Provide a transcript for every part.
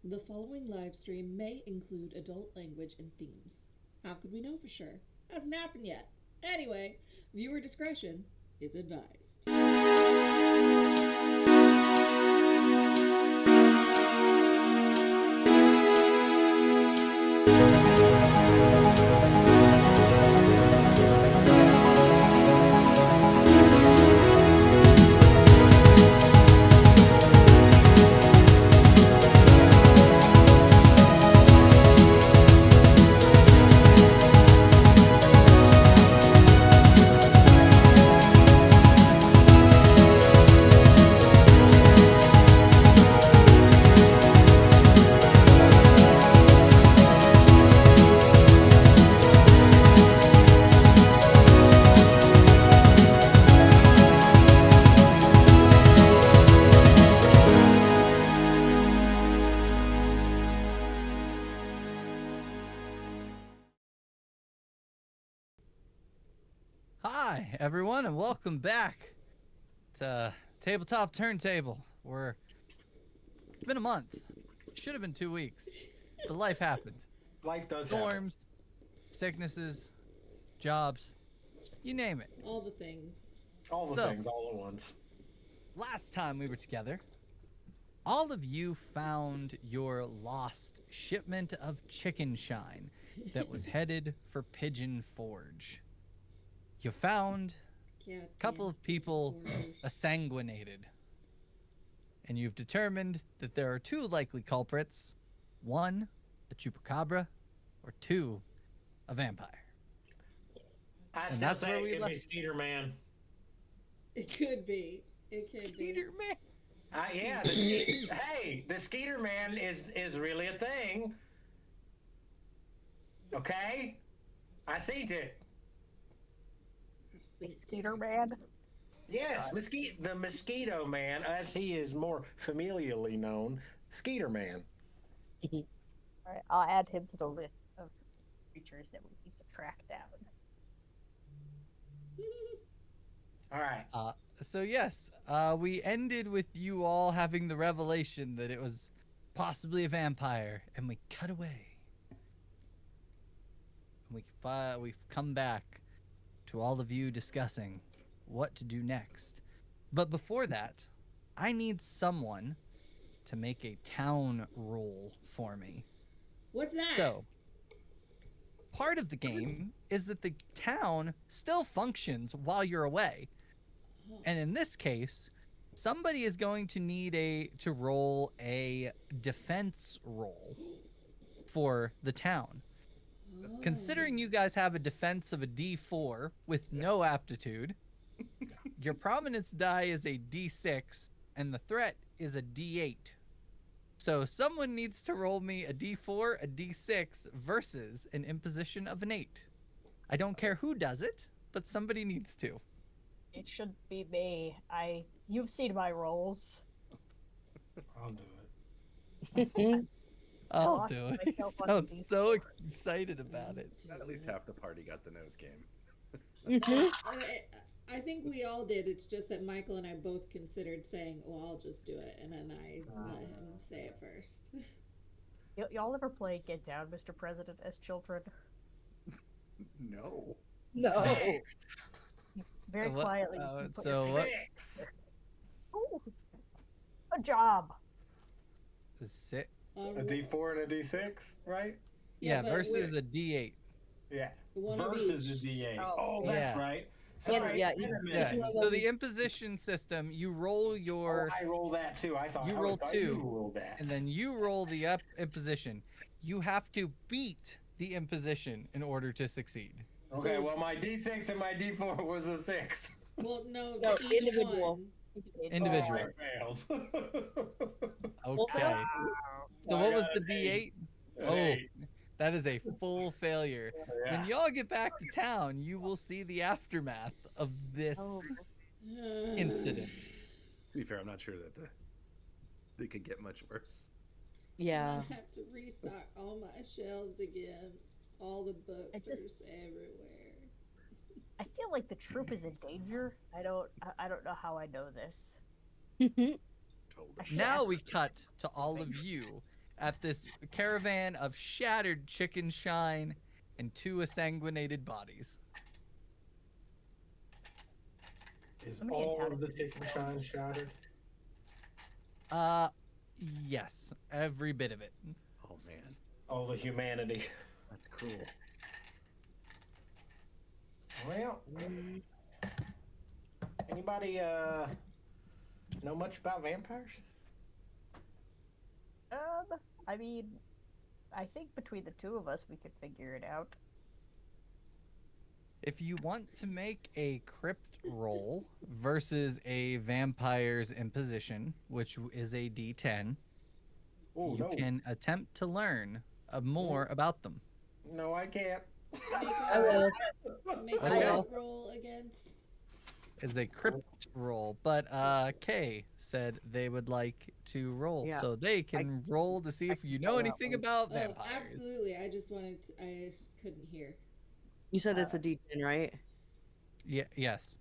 The following live stream may include adult language and themes. How could we know for sure? Hasn't happened yet. Anyway, viewer discretion is advised. Hi, everyone, and welcome back to Tabletop Turntable. It's been a month. Should have been 2 weeks, but life happened. Life does happen. Storms, sicknesses, jobs, you name it. All the things. All the things, all at once. Last time we were together, all of you found your lost shipment of chicken shine that was headed for Pigeon Forge. You found a couple of people assanguinated, and you've determined that there are two likely culprits: one, a chupacabra, or two, a vampire. I still say it could be Skeeter Man. It could be. It could be. Skeeter Man. Yeah, hey, the Skeeter Man is really a thing. Okay? I seen it. Mosquito Man? Yes, the Mosquito Man, as he is more familiarly known, Skeeter Man. Alright, I'll add him to the list of creatures that we need to track down. Alright. So yes, we ended with you all having the revelation that it was possibly a vampire, and we cut away. We've come back to all of you discussing what to do next. But before that, I need someone to make a town roll for me. What's that? So, part of the game is that the town still functions while you're away. And in this case, somebody is going to need to roll a defense roll for the town. Considering you guys have a defense of a D4 with no aptitude, your prominence die is a D6, and the threat is a D8. So someone needs to roll me a D4, a D6 versus an imposition of an 8. I don't care who does it, but somebody needs to. It should be me. You've seen my rolls. I'll do it. I'll do it. You sound so excited about it. At least half the party got the nose game. I think we all did. It's just that Michael and I both considered saying, well, I'll just do it. And then I let him say it first. Y'all ever play Get Down, Mr. President, as children? No. Six. Very quietly. Six. Ooh, good job. Six. A D4 and a D6, right? Yeah, versus a D8. Yeah. Versus a D8. Oh, that's right. Sorry. Yeah. So the imposition system, you roll your... I roll that too. I thought you I roll thought 2, you rolled that. and then you roll the imposition. You have to beat the imposition in order to succede. Okay, well, my D6 and my D4 was a 6. Well, no, individual. Individual. Oh, I failed. Okay. So what was the D8? Oh, that is a full failure. Yeah. When y'all get back to town, you will see the aftermath of this incident. To be fair, I'm not sure that they could get much worse. Yeah. I have to restock all my shelves again. All the books are everywhere. I feel like the troop is in danger. I don't know how I know this. Totally. Now we cut to all of you at this caravan of shattered chicken shine and 2 sanguinated bodies. Is Let me all encounter of the chicken shine shattered? Yes, every bit of it. Oh man, All the humanity. that's cool. Well, anybody know much about vampires? I mean, I think between the two of us, we could figure it out. If you want to make a crypt roll versus a vampire's imposition, which is a D10, Oh, you no. can attempt to learn more about them. No, I can't. I will. Make Okay. a roll against. Is a crypt roll, but Kay said they would like to roll, Yeah, so they can roll to see if you know figure out anything one. about Oh, vampires. absolutely. I just couldn't hear. You said it's a D10, right? Yeah, yes.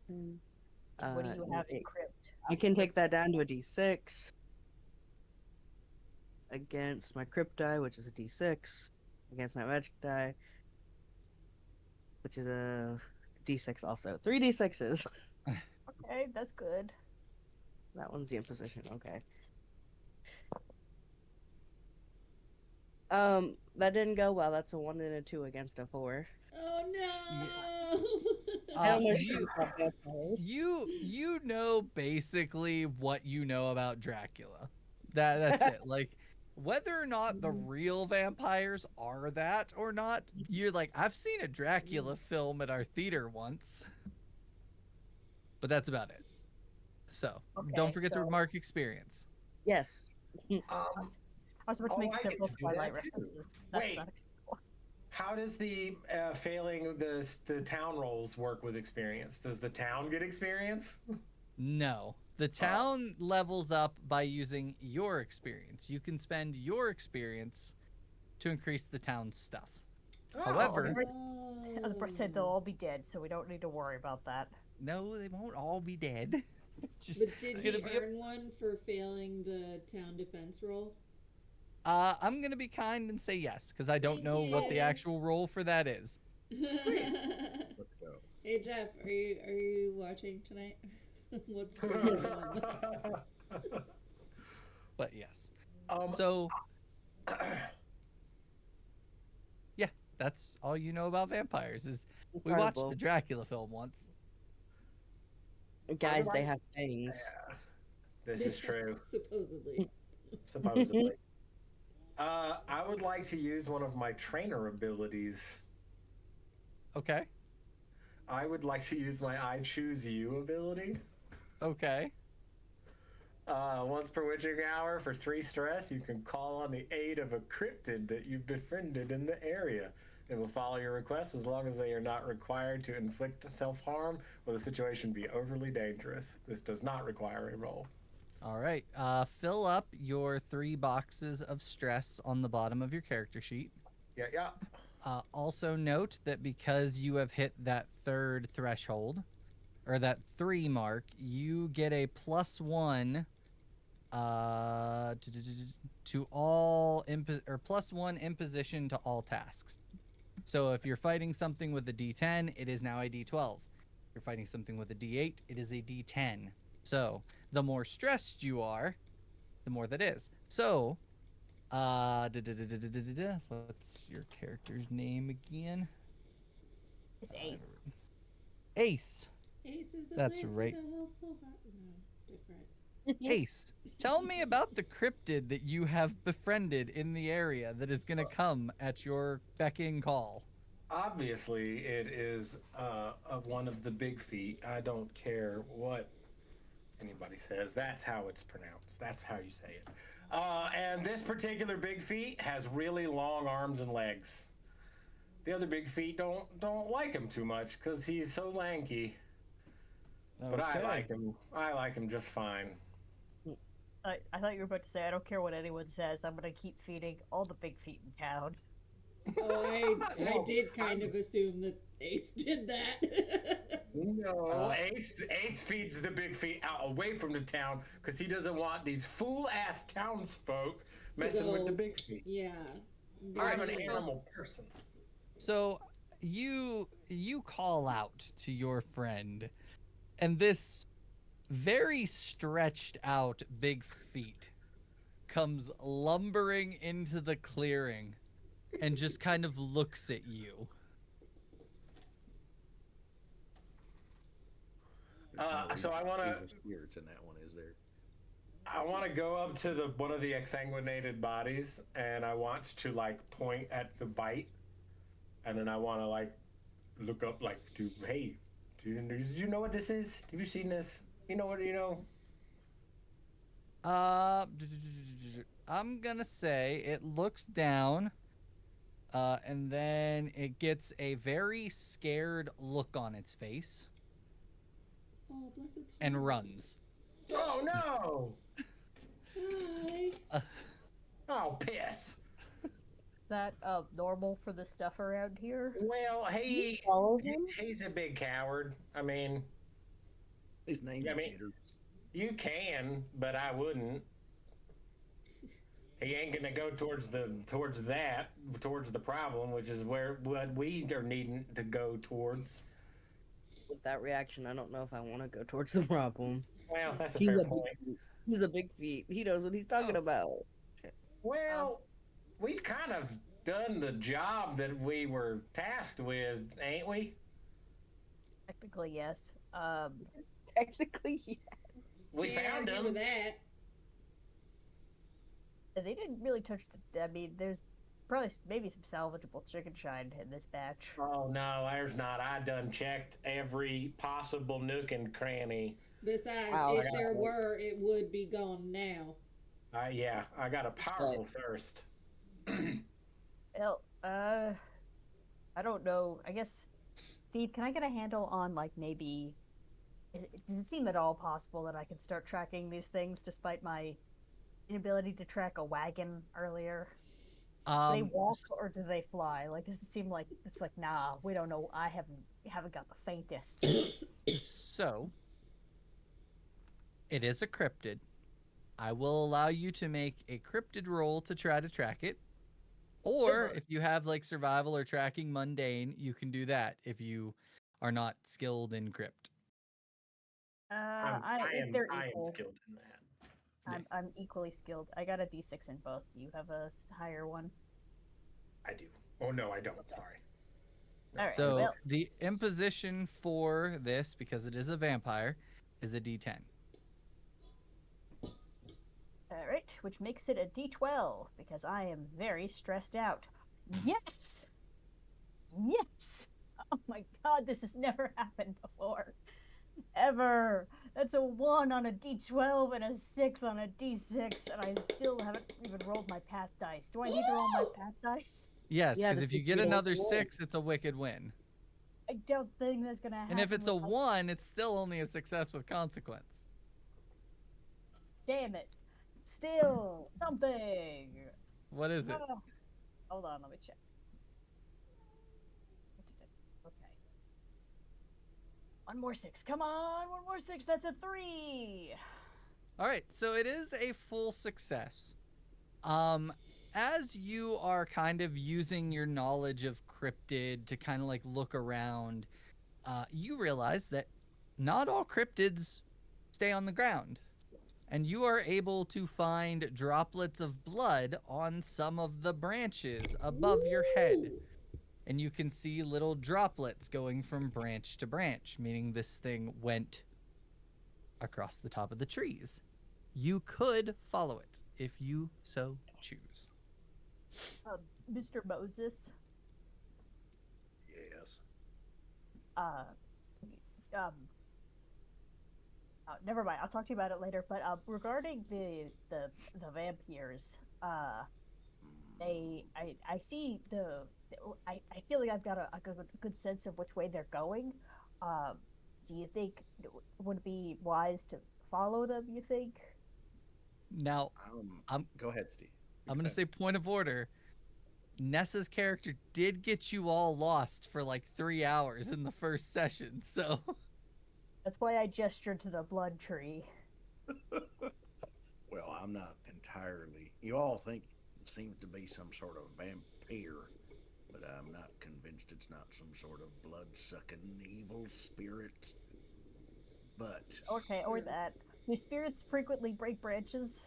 What do you have in it- Crypt? I can take that down to a D6 against my crypt die, which is a D6, against my magic die, which is a D6 also. 3 D6s. Okay, that's good. That one's the imposition. Okay. That didn't go well. That's a 1 and a 2 against a 4. Oh no! I don't know you- shit about vampires. You know basically what you know about Dracula. That's it. Like whether or not the real vampires are that or not, you're like, I've seen a Dracula film at our theater once. But that's about it. So don't Okay, forget to so- mark experience. Yes. I was about to Oh, make I get several to do Twilight that too. references. That's Wait. not acceptable. How does the failing the town rolls work with experience? Does the town get experience? No. The town levels up by using your experience. You can spend your experience to increase the town's stuff. However- okay. The person said they'll all be dead, so we don't need to worry about that. No, they won't all be dead. Just But did he gonna be a- earn one for failing the town defense roll? I'm gonna be kind and say yes, because I don't know what the Yeah. actual role for that is. Let's go. Hey Jeff, are you watching tonight? What's going on? But yes. Um, So yeah, that's all you know about vampires. Is we watched Incredible. the Dracula film once. Guys, they have fangs. yeah, this is true. Supposedly. Supposedly. I would like to use one of my trainer abilities. Okay. I would like to use my I choose you ability. Okay. Once per witching hour for 3 stress, you can call on the aid of a cryptid that you've befriended in the area. It will follow your requests as long as they are not required to inflict self-harm or the situation be overly dangerous. This does not require a roll. All right. Fill up your 3 boxes of stress on the bottom of your character sheet. Yeah. Also note that because you have hit that 3rd threshold, or that 3 mark, you get a +1 to all or +1 imposition to all tasks. So if you're fighting something with a D10, it is now a D12. If you're fighting something with a D8, it is a D10. So the more stressed you are, the more that is. So, what's your character's name again? It's Ace. Ace. Ace is the That's place with right. a helpful heart. No, different. Ace, tell me about the cryptid that you have befriended in the area that is going to come at your becking call. Obviously, it is one of the big feet. I don't care what anybody says. That's how it's pronounced. That's how you say it. And this particular big feet has really long arms and legs. The other big feet don't like him too much because he's so lanky. But I Okay. like him. I like him just fine. I thought you were about to say, I don't care what anyone says, I'm gonna keep feeding all the big feet in town. Oh, I No, did kind of assume that Ace did that. No, Ace feeds the big feet out away from the town because he doesn't want these fool-ass townsfolk messing with the big feet. Yeah. I'm an They're- animal person. So you call out to your friend, and this very stretched out big feet comes lumbering into the clearing and just kind of looks at you. So I want to. There's no spirits in that one, is there? I want to go up to one of the exsanguinated bodies, and I want to like point at the bite, and then I want to like look up, like, hey, do you know what this is? Have you seen this? You know what? I'm gonna say it looks down, and then it gets a very scared look on its face Oh, bless its and heart. runs. Oh no! Hi. Oh piss! Is that normal for the stuff around here? Well, Follow him? he's a big coward. I mean, His name Yeah, I is mean- Jitters. you can, but I wouldn't. He ain't gonna go towards the problem, which is what we are needing to go towards. With that reaction, I don't know if I want to go towards the problem. Well, that's a He's fair a big point. feet. He's a big feet. He knows what he's talking about. Well, we've kind of done the job that we were tasked with, ain't we? Technically, yes. Technically, yeah. We Can't found argue with him. that. They didn't really touch the. I mean, there's probably maybe some salvageable chicken shine in this batch. Oh no, there's not. I done checked every possible nook and cranny. Besides, Wow. if there were, it would be gone now. Yeah, I got a powerful thirst. Well, I don't know. I guess, Steve, can I get a handle on like maybe? Does it seem at all possible that I can start tracking these things despite my inability to track a wagon earlier? Do they walk or do they fly? Like, does it seem like it's like, nah, we don't know. I haven't got the faintest. So, it is a cryptid. I will allow you to make a cryptid roll to try to track it. Or if you have like survival or tracking mundane, you can do that if you are not skilled in crypt. I If am they're equal, skilled in that. I'm equally skilled. I got a D6 in both. Do you have a higher one? I do. Oh no, I don't. Sorry. All right. So well, the imposition for this, because it is a vampire, is a D10. all right, which makes it a D12 because I am very stressed out. Yes. Yes. Oh my God, this has never happened before. Ever. That's a 1 on a D12 and a 6 on a D6, and I still haven't even rolled my path dice. Do I need to roll my path dice? Yes, Yeah, because to if you see if get you don't another roll. 6, it's a wicked win. I don't think that's gonna happen. And if it's a with my- 1, it's still only a success with consequence. Damn it. Still something. What is it? Oh, hold on, let me check. Okay. One more 6. Come on, one more 6. That's a 3. All right, so it is a full success. As you are kind of using your knowledge of cryptid to kind of like look around, you realize that not all cryptids stay on the ground. And you are able to find droplets of blood on some of the branches above your head. And you can see little droplets going from branch to branch, meaning this thing went across the top of the trees. You could follow it if you so choose. Mr. Moses, Yes. never mind. I'll talk to you about it later. But regarding the vampires, I see I feel like I've got a good sense of which way they're going. Do you think would it be wise to follow them? You think? Now, Go ahead, Steve. I'm going to say point of order. Nessa's character did get you all lost for like 3 hours in the first session, so That's why I gestured to the blood tree. Well, I'm not entirely. You all think it seems to be some sort of vampire, but I'm not convinced it's not some sort of blood-sucking evil spirit. But Okay, or that. Do spirits frequently break branches?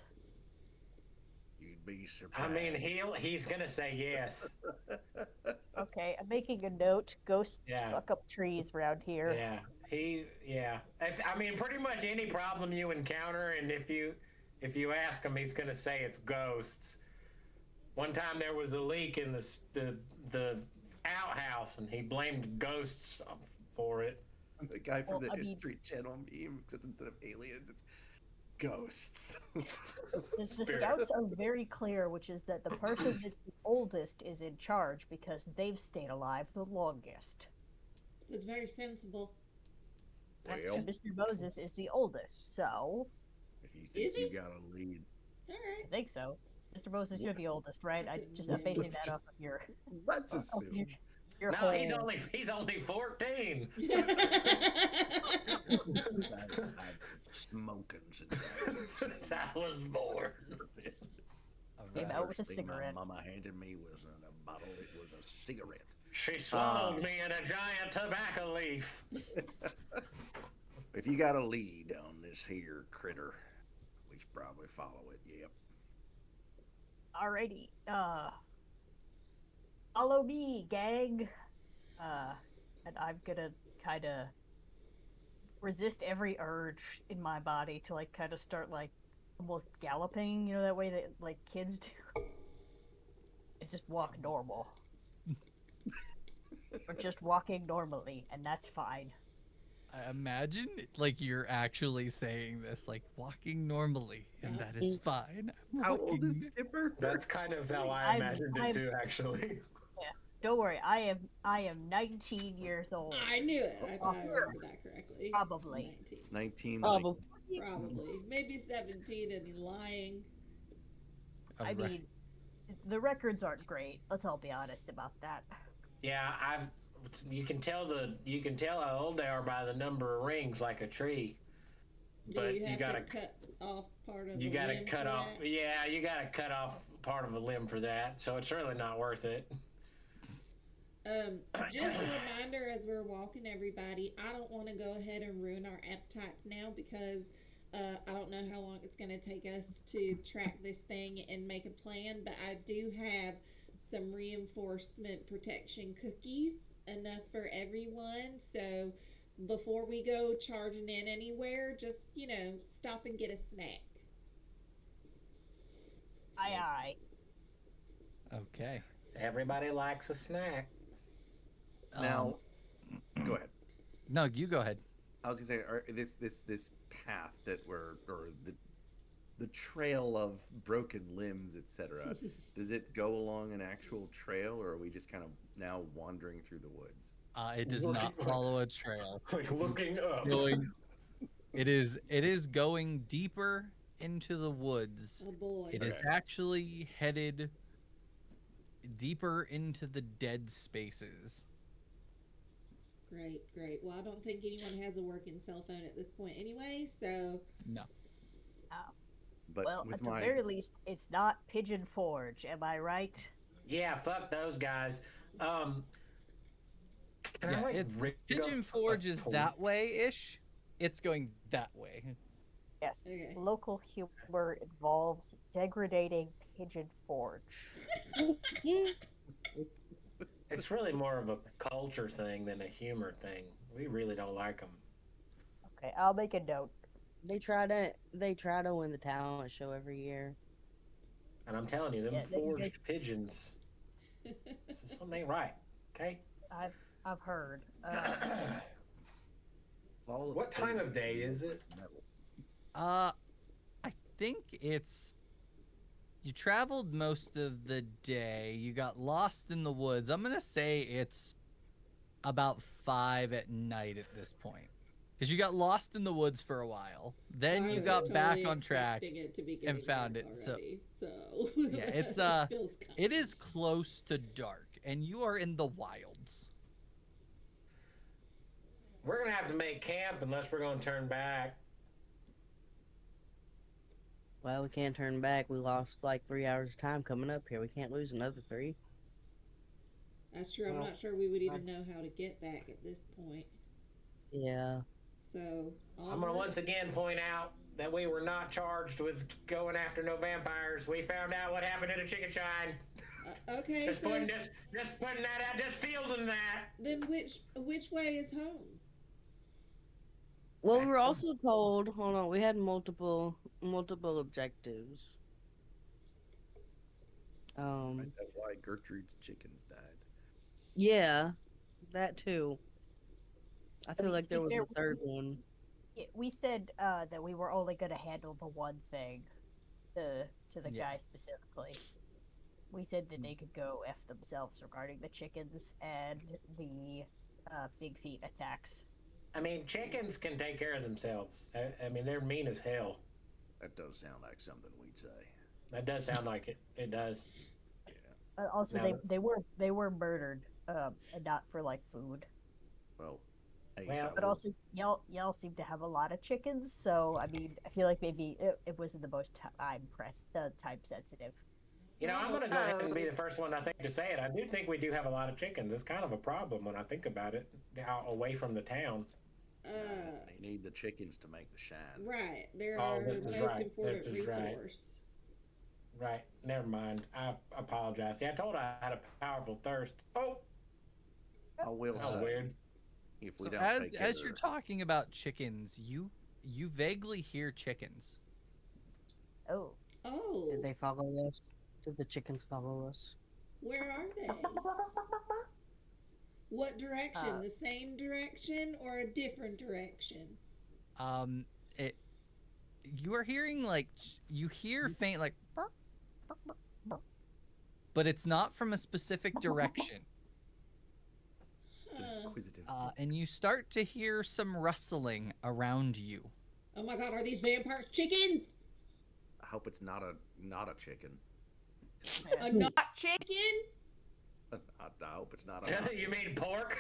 you'd be I surprised. mean, he's gonna say yes. Okay, I'm making a note. Ghosts Yeah. fuck up trees around here. Yeah. I mean, pretty much any problem you encounter, and if you ask him, he's gonna say it's ghosts. One time there was a leak in the outhouse, and he blamed ghosts for it. The guy from Well, the I mean- History Channel meme, except instead of aliens, it's ghosts. The scouts are very clear, which is that the person that's the oldest is in charge because they've stayed alive the longest. That's very sensible. Well, And Mr. Moses is the oldest, so if you Is think he? you got a lead, All I right. think so. Mr. Moses, you're the oldest, right? I'm basing that off of your Let's of assume. your No, whole. he's only 14. I've smoking since I was born. All Came right. out with a First thing cigarette. My mama handed me was in a bottle. It was a cigarette. She swallowed me in a giant tobacco leaf. If you got a lead on this here critter, we should probably follow it. Yep. Alrighty. Follow me, gang. And I'm gonna kind of resist every urge in my body to like kind of start like almost galloping, you know, that way that like kids do. And just walk normal. Or just walking normally, and that's fine. I imagine like you're actually saying this, like walking normally, and that is fine. I'm How old walking- is Skipper? That's kind of how I I'm- imagined it I'm- too, actually. Don't worry, I am 19 years old. I knew it. I thought I remembered that correctly. Probably. 19. 19. Probably. Probably. Maybe 17 and he's lying. All I right. mean, the records aren't great. Let's all be honest about that. Yeah, you can tell how old they are by the number of rings, like a tree. But Do you have gotta to cut off part of you the gotta limb cut for off. that? Yeah, you gotta cut off part of a limb for that. So it's really not worth it. Just a reminder as we're walking, everybody, I don't want to go ahead and ruin our appetites now because I don't know how long it's going to take us to track this thing and make a plan, but I do have some reinforcement protection cookies, enough for everyone. So before we go charging in anywhere, just, stop and get a snack. Aye. Okay. Everybody likes a snack. Now, go ahead. No, you go ahead. I was gonna say, this path that or the trail of broken limbs, etc. Does it go along an actual trail, or are we just kind of now wandering through the woods? It does not follow a trail. Like looking up. It is going deeper into the woods. Oh boy. It is actually headed deeper into the dead spaces. Great. Well, I don't think anyone has a working cell phone at this point anyway, so No. But Well, with at the my very least, it's not Pigeon Forge. Am I right? Yeah, fuck those guys. Can I, Yeah, like, it's rig Pigeon up Forge a is toy? that way-ish. It's going that way. Yes. Okay. Local humor involves degrading Pigeon Forge. It's really more of a culture thing than a humor thing. We really don't like them. Okay, I'll make a note. They try to win the talent show every year. And I'm telling you, them Yeah, forged pigeons, something ain't right. Okay? I've heard. Fall of What time Pigeon of day is it? I think it's. You traveled most of the day. You got lost in the woods. I'm gonna say it's about 5 at night at this point, because you got lost in the woods for a while. Then I you was got back totally on track. expecting it to be and getting found dark it, so- already, so Yeah, it's, feels It is close to dark, and you are in the wilds. We're gonna have to make camp unless we're gonna turn back. Well, we can't turn back. We lost like 3 hours of time coming up here. We can't lose another 3. That's true. I'm Well, not sure we would even know how to get back at this point. Yeah. So I'm gonna once again point out that we were not charged with going after no vampires. We found out what happened at a chicken shine. Okay. Just So putting that out, just fielding that. then which way is home? Well, we were also told. Hold on, we had multiple objectives. That's why Gertrude's chickens died. Yeah, that too. I feel mean, like to be there was fair, a third one. Yeah, we said that we were only going to handle the one thing, to the Yeah. guy specifically. We said that they could go F themselves regarding the chickens and the big feet attacks. I mean, chickens can take care of themselves. I mean, they're mean as hell. That does sound like something we'd say. That does sound like it. It does. Also, Now- they were murdered, and not for like food. Well, Ace, Well, I But will- also, y'all seem to have a lot of chickens, so I mean, I feel like maybe it wasn't the most time sensitive. You know, I'm gonna go ahead and be the first one I think to say it. I do think we do have a lot of chickens. It's kind of a problem when I think about it. Out away from the town. You need the chickens to make the shine. Right. They're Oh, our this is most right. important This is right. resource. Right. Never mind. I apologize. See, I told her I had a powerful thirst. Oh, I will that was say, weird. if we So don't as take care you're of- talking about chickens, you vaguely hear chickens. Oh, Oh, Did they follow us? Did the chickens follow us? where are they? What direction? The same direction or a different direction? It you are hearing like you hear faint like, burp, burp, burp, burp, but it's not from a specific direction. It's inquisitive. And you start to hear some rustling around you. Oh my god, are these vampires chickens? I hope it's not a chicken. A not chicken? I hope it's not a. You mean pork?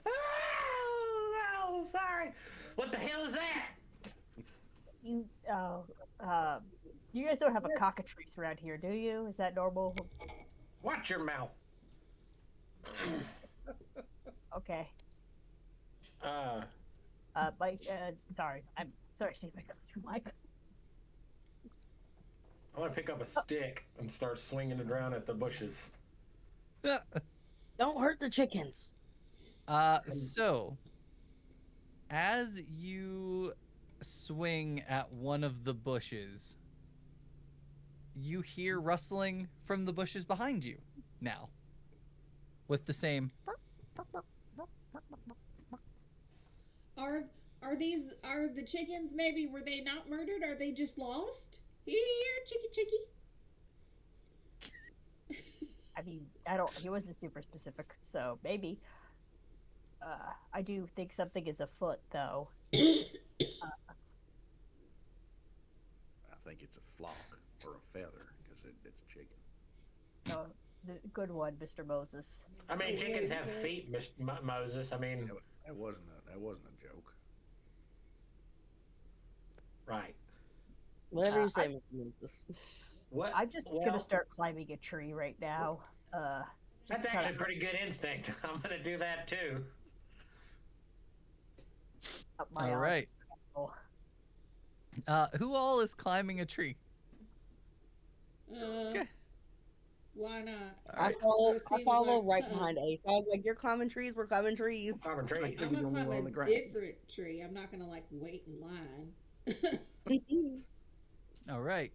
oh, sorry. What the hell is that? you guys don't have a cockatrice around here, do you? Is that normal? Watch your mouth. Okay. Uh, Sorry. I'm sorry, see if I got your mic. I want to pick up a stick and start swinging it around at the bushes. Don't hurt the chickens. So as you swing at one of the bushes, you hear rustling from the bushes behind you now, with the same. Are the chickens maybe, were they not murdered? Are they just lost? Here, chicky. I mean, he wasn't super specific, so maybe. I do think something is afoot, though. I think it's a flock or a feather because it's a chicken. No, the good one, Mr. Moses. I mean, chickens have feet, Moses. I mean, That wasn't a joke. right. Whatever you say, Mr. Moses. What? I'm just well, gonna start climbing a tree right now. That's Just to actually kinda pretty good instinct. I'm gonna do that too. up my All odds. right. Who all is climbing a tree? Okay. Why not? I Alright. follow Seems right like- behind Ace. I was like, "You're climbing trees. We're climbing trees." Climbing trees. I'm we gonna don't climb move on a the ground. different tree. I'm not gonna like wait in line. All right.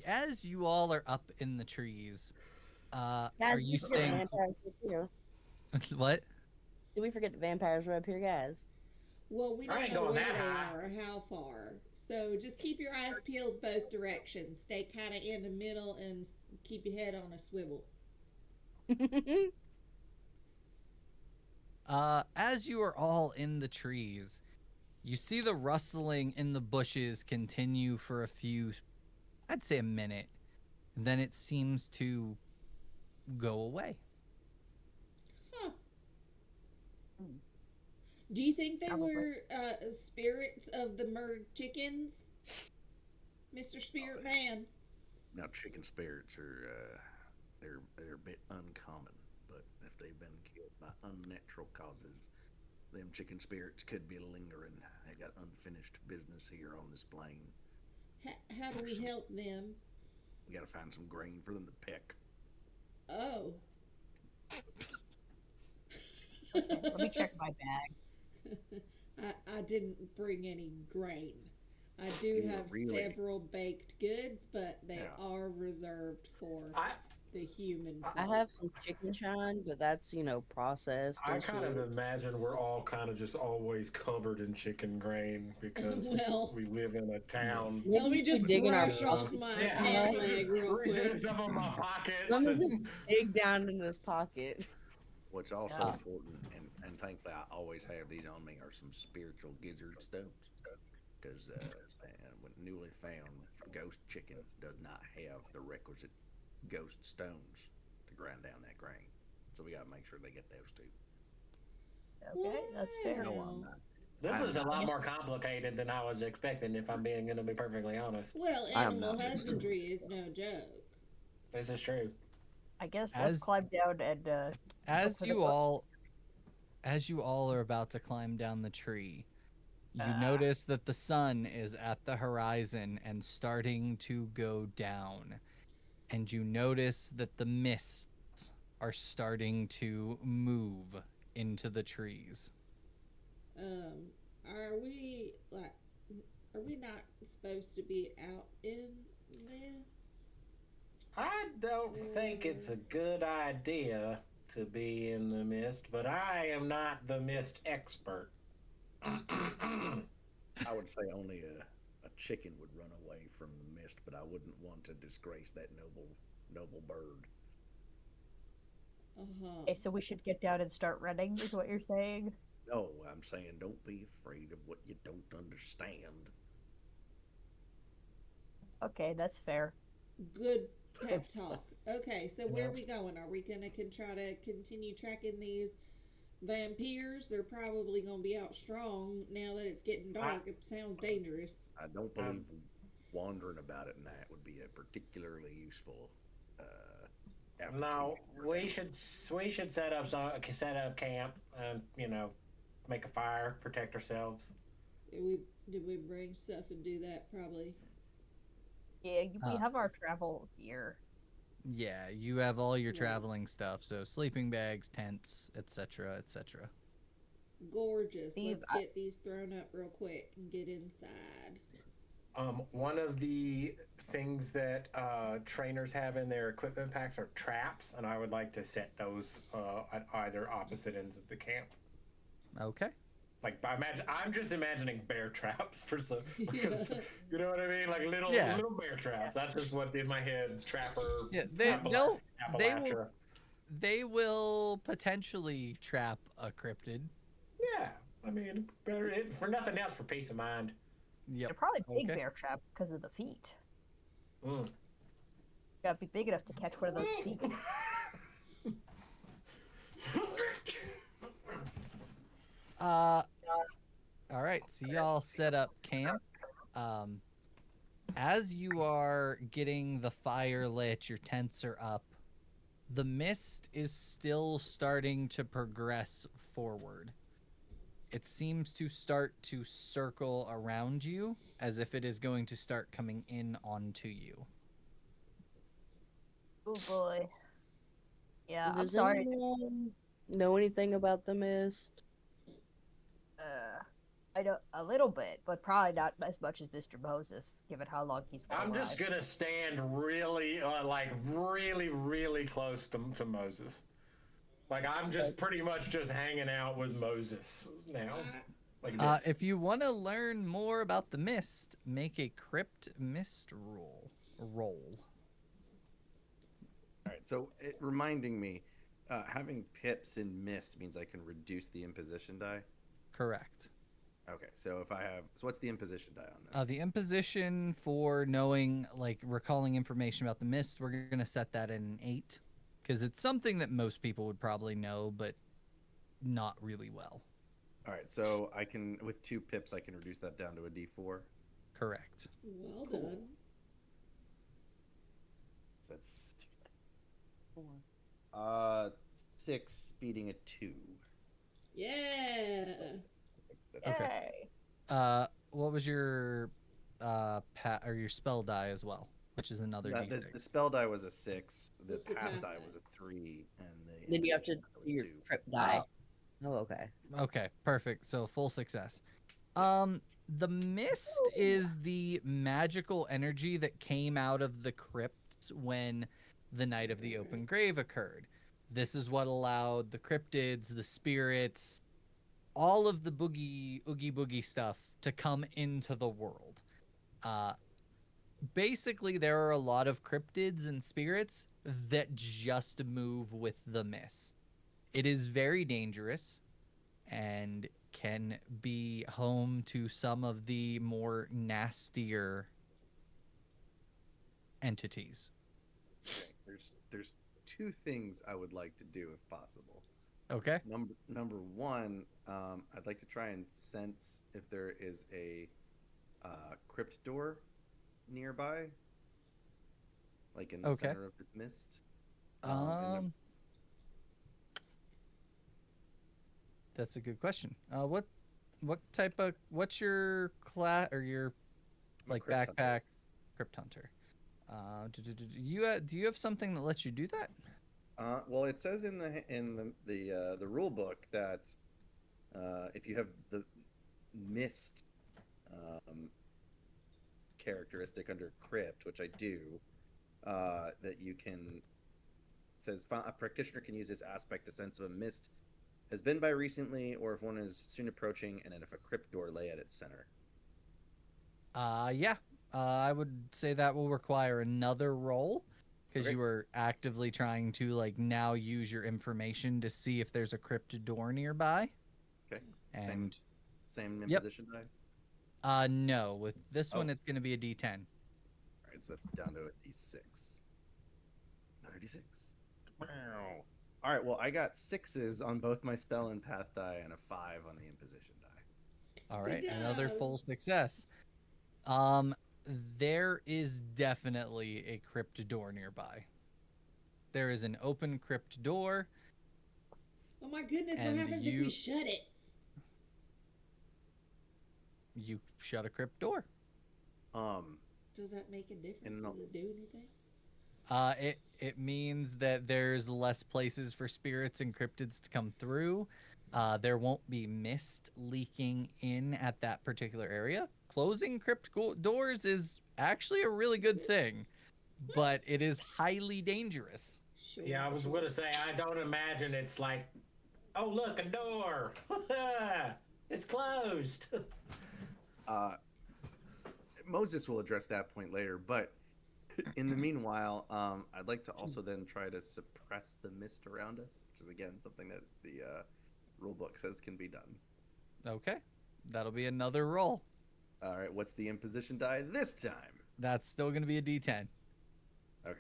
As you all are up in the trees, are Guys, you did we forget staying? vampires were up here? What? Did we forget the vampires were up here, guys? Well, we I don't ain't know going where that they high. are or how far. So just keep your eyes peeled both directions. Stay kind of in the middle and keep your head on a swivel. As you are all in the trees, you see the rustling in the bushes continue for a few, I'd say a minute, and then it seems to go away. Do you think they Probably. were spirits of the murdered chickens, Mr. Spirit Man? Now, chicken spirits are they're a bit uncommon, but if they've been killed by unnatural causes, them chicken spirits could be lingering. They got unfinished business here on this plane. How do we help them? We got to find some grain for them to pick. Oh. Let me check my bag. I didn't bring any grain. I do You have really- several baked goods, but they Yeah. are reserved for I the human. I folk. have some chicken shine, but that's processed. I and kind of shit. imagine we're all kind of just always covered in chicken grain because Well. we live in a town. Maybe Let me we just should dig in our brush off pocket. my Yeah, ass leg real reaching quick. in some of my pockets. Let me and- just dig down in this pocket. What's also Yeah. important, and thankfully I always have these on me, are some spiritual gizzard stones. Because when newly found ghost chicken does not have the requisite ghost stones to grind down that grain. So we got to make sure they get those too. Okay, that's fair. No, Wow. I'm not. This is a I'm lot not- more complicated than I was expecting, if I'm being going to be perfectly honest. Well, I am animal not. husbandry is no joke. This is true. I guess As- let's climb down and As for the you book. all are about to climb down the tree, you Ah. notice that the sun is at the horizon and starting to go down. And you notice that the mists are starting to move into the trees. Are we not supposed to be out in this? I don't think it's a good idea to be in the mist, but I am not the mist expert. I would say only a chicken would run away from the mist, but I wouldn't want to disgrace that noble bird. Uh-huh. Okay, so we should get down and start running, is what you're saying? No, I'm saying don't be afraid of what you don't understand. Okay, that's fair. Good pep talk. Okay, so where are we going? Are we gonna try to continue tracking these vampires? They're probably gonna be out strong now that it's getting dark. It sounds dangerous. I don't believe wandering about at night would be a particularly useful. No, application. we should set up camp and make a fire, protect ourselves. Did we bring stuff and do that? Probably. Yeah, we Uh. have our travel gear. Yeah, you have all your Yeah. traveling stuff, so sleeping bags, tents, etc., etc. Gorgeous. Steve, Let's get these thrown up real quick and get inside. One of the things that trainers have in their equipment packs are traps, and I would like to set those at either opposite ends of the camp. Okay. Like, I'm just imagining bear traps for some, because, Yeah. you know what I mean? Like little bear traps. That's just what in my head. Trapper. Yeah, they Appalachia. they will potentially trap a cryptid. Yeah, I mean, better for nothing else, for peace of mind. Yep. They're probably big Okay. bear traps because of the feet. Mm. Gotta be big enough to catch one of those feet. All right, so y'all set up camp. As you are getting the fire lit, your tents are up. The mist is still starting to progress forward. It seems to start to circle around you as if it is going to start coming in onto you. Oh boy. Yeah, I'm Does sorry. anyone know anything about the mist? I know a little bit, but probably not as much as Mr. Moses, given how long he's been I'm just alive. gonna stand really, really close to Moses. Like, I'm just pretty much just hanging out with Moses now. Like this. If you want to learn more about the mist, make a crypt mist roll. All right, so reminding me, having pips in mist means I can reduce the imposition die. Correct. Okay, so what's the imposition die on this? The imposition for knowing, recalling information about the mist, we're going to set that at an 8. Because it's something that most people would probably know, but not really well. All right, so I can, with 2 pips, I can reduce that down to a D4. Correct. Well Cool. done. So that's 6 beating a 2. Yeah. That's Okay. 'Kay. What was your or your spell die as well, which is another The, D6. the spell die was a 6. The What's the path path die die? was a 3, and the Then you have to imposition die do was your 2. crypt die. Oh, okay. Okay, perfect. So full success. Yes. The mist is the magical energy that came out of the crypts when the night of the open grave occurred. This is what allowed the cryptids, the spirits, all of the oogie boogie stuff to come into the world. Basically, there are a lot of cryptids and spirits that just move with the mist. It is very dangerous and can be home to some of the more nastier entities. There's 2 things I would like to do if possible. Okay. Number 1, I'd like to try and sense if there is a crypt door nearby, like in the Okay. center of this mist. And That's a good question. What type of what's your class or your I'm a like crypt hunter. backpack crypt hunter? Do you have something that lets you do that? Well, it says in the rule book that if you have the mist characteristic under crypt, which I do, that you can. It says a practitioner can use this aspect to sense if a mist has been by recently, or if one is soon approaching, and then if a crypt door lay at its center. Yeah. I would say that will require another roll because Okay. you were actively trying to like now use your information to see if there's a crypt door nearby. Okay. And Same Yep. imposition die. no, with this Oh. one it's going to be a D10. All right, so that's down to a D6. Another D6. Wow. All right, well, I got 6s on both my spell and path die, and a 5 on the imposition die. All right, Good another job. full success. There is definitely a crypt door nearby. There is an open crypt door. Oh my goodness, And what happens if you- we shut it? You shut a crypt door. Does that make a difference? And no- Does it do anything? It means that there's less places for spirits and cryptids to come through. There won't be mist leaking in at that particular area. Closing crypt doors is actually a really good thing, but it is highly dangerous. Sure. Yeah, I was gonna say I don't imagine it's like, oh look, a door. It's closed. Moses will address that point later, but in the meanwhile, I'd like to also then try to suppress the mist around us, which is again something that the rulebook says can be done. Okay, that'll be another roll. All right, what's the imposition die this time? That's still going to be a D10. Okay.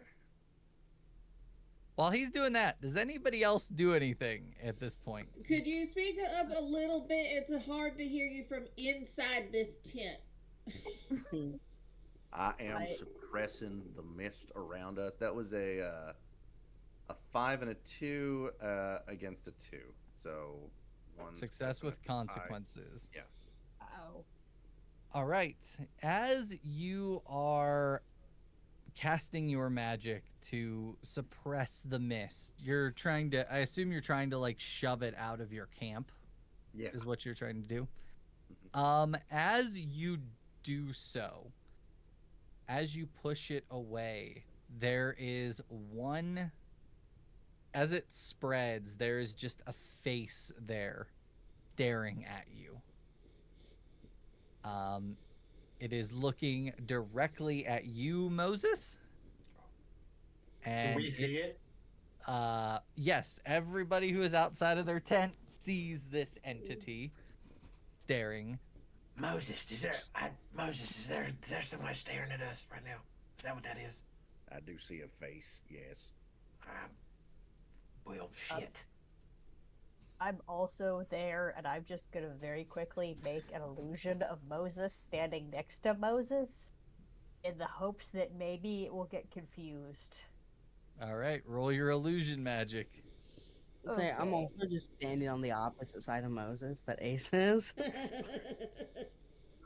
While he's doing that, does anybody else do anything at this point? Could you speak up a little bit? It's hard to hear you from inside this tent. I am I- suppressing the mist around us. That was a 5 and a 2 against a 2. So one Success with success and a 5. consequences. Ow. All right. As you are casting your magic to suppress the mist, you're trying to, I assume you're trying to like shove it out of your camp, Yeah. is what you're trying to do. Mhm. As you do so, as you push it away, there is one, as it spreads, there is just a face there staring at you. It is looking directly at you, Moses. Do And we see it? yes, everybody who is outside of their tent sees this entity staring. Moses, is there somebody staring at us right now? Is that what that is? I do see a face, yes. Well, shit. I'm also there, and I'm just gonna very quickly make an illusion of Moses standing next to Moses, in the hopes that maybe it will get confused. All right, roll your illusion magic. Say, I'm Okay. also just standing on the opposite side of Moses that Ace is.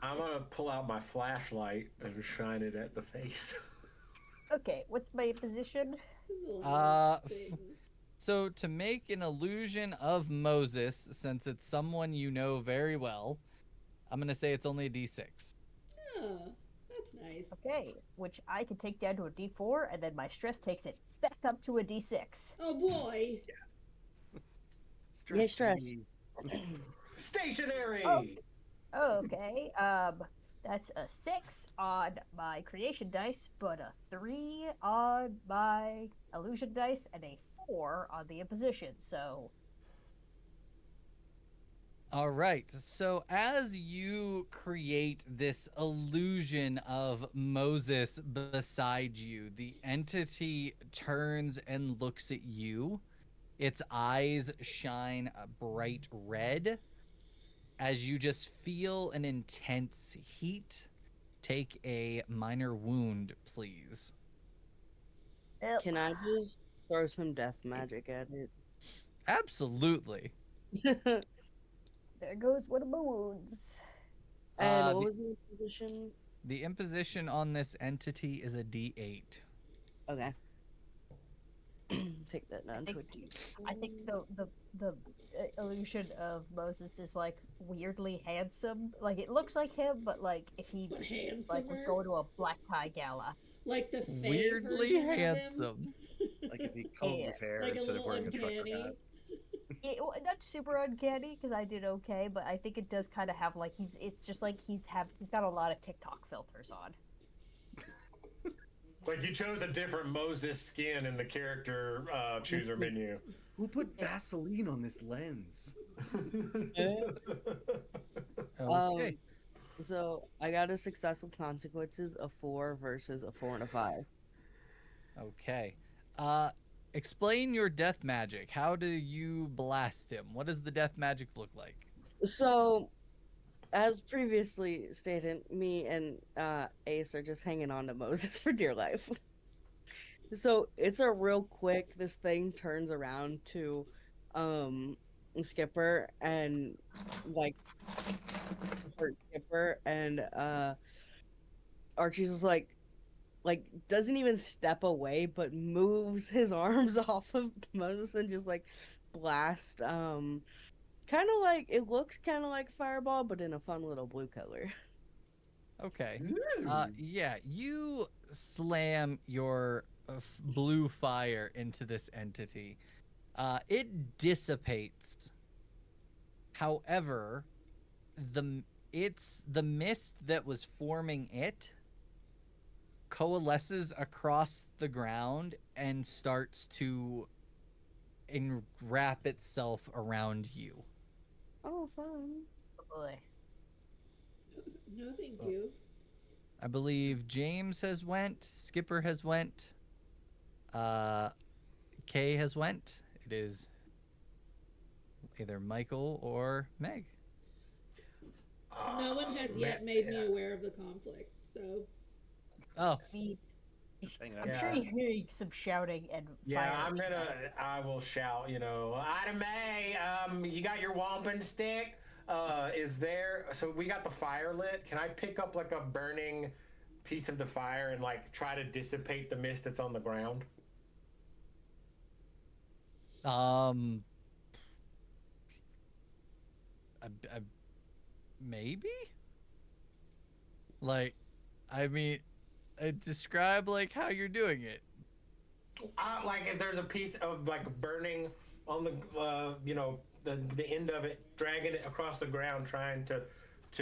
I'm gonna pull out my flashlight and shine it at the face. Okay, what's my position? So to make an illusion of Moses, since it's someone you know very well, I'm gonna say it's only a D6. Oh, that's nice. Okay, which I can take down to a D4, and then my stress takes it back up to a D6. Oh boy. Yeah, stress. Stationary. Okay, that's a 6 on my creation dice, but a 3 on my illusion dice, and a 4 on the imposition, so... All right. So as you create this illusion of Moses beside you, the entity turns and looks at you. Its eyes shine a bright red as you just feel an intense heat. Take a minor wound, please. Can I just throw some death magic at it? Absolutely. There goes one of my wounds. And what was the position? The imposition on this entity is a D8. Okay. Take that down to a D. I think the illusion of Moses is like weirdly handsome. Like it looks like him, but like if he But like was handsomer? going to a black tie gala. Like the fake Weirdly version of him? handsome. Like if he combed his hair Like a instead of little wearing a trucker uncanny. hat. Not super uncanny because I did okay, but I think it does kind of have like it's just like he's got a lot of TikTok filters on. Like you chose a different Moses skin in the character chooser menu. Who put Vaseline on this lens? Okay. So I got a successful consequences of 4 versus a 4 and a 5. Okay. Explain your death magic. How do you blast him? What does the death magic look like? So, as previously stated, me and Ace are just hanging on to Moses for dear life. So it's a real quick. This thing turns around to Skipper and like hurt Skipper, and Archie's just like doesn't even step away, but moves his arms off of Moses and just like blast. Kind of like it looks kind of like Fireball, but in a fun little blue color. Okay. Yeah, you slam your blue fire into this entity. It dissipates. However, the mist that was forming it coalesces across the ground and starts to wrap itself around you. Oh, fun! Oh boy. No, thank you. I believe James has went, Skipper has went, Kay has went. It is either Michael or Meg. No one has yet made me aware of the conflict, so. Oh, Just hanging out. I'm Yeah. sure you're hearing some shouting and Yeah, fire. I will shout, Ida May, you got your wampum stick? Is there, so we got the fire lit. Can I pick up like a burning piece of the fire and like try to dissipate the mist that's on the ground? Maybe? Like, I mean, describe like how you're doing it. Like if there's a piece of like burning on the, the end of it, dragging it across the ground, trying to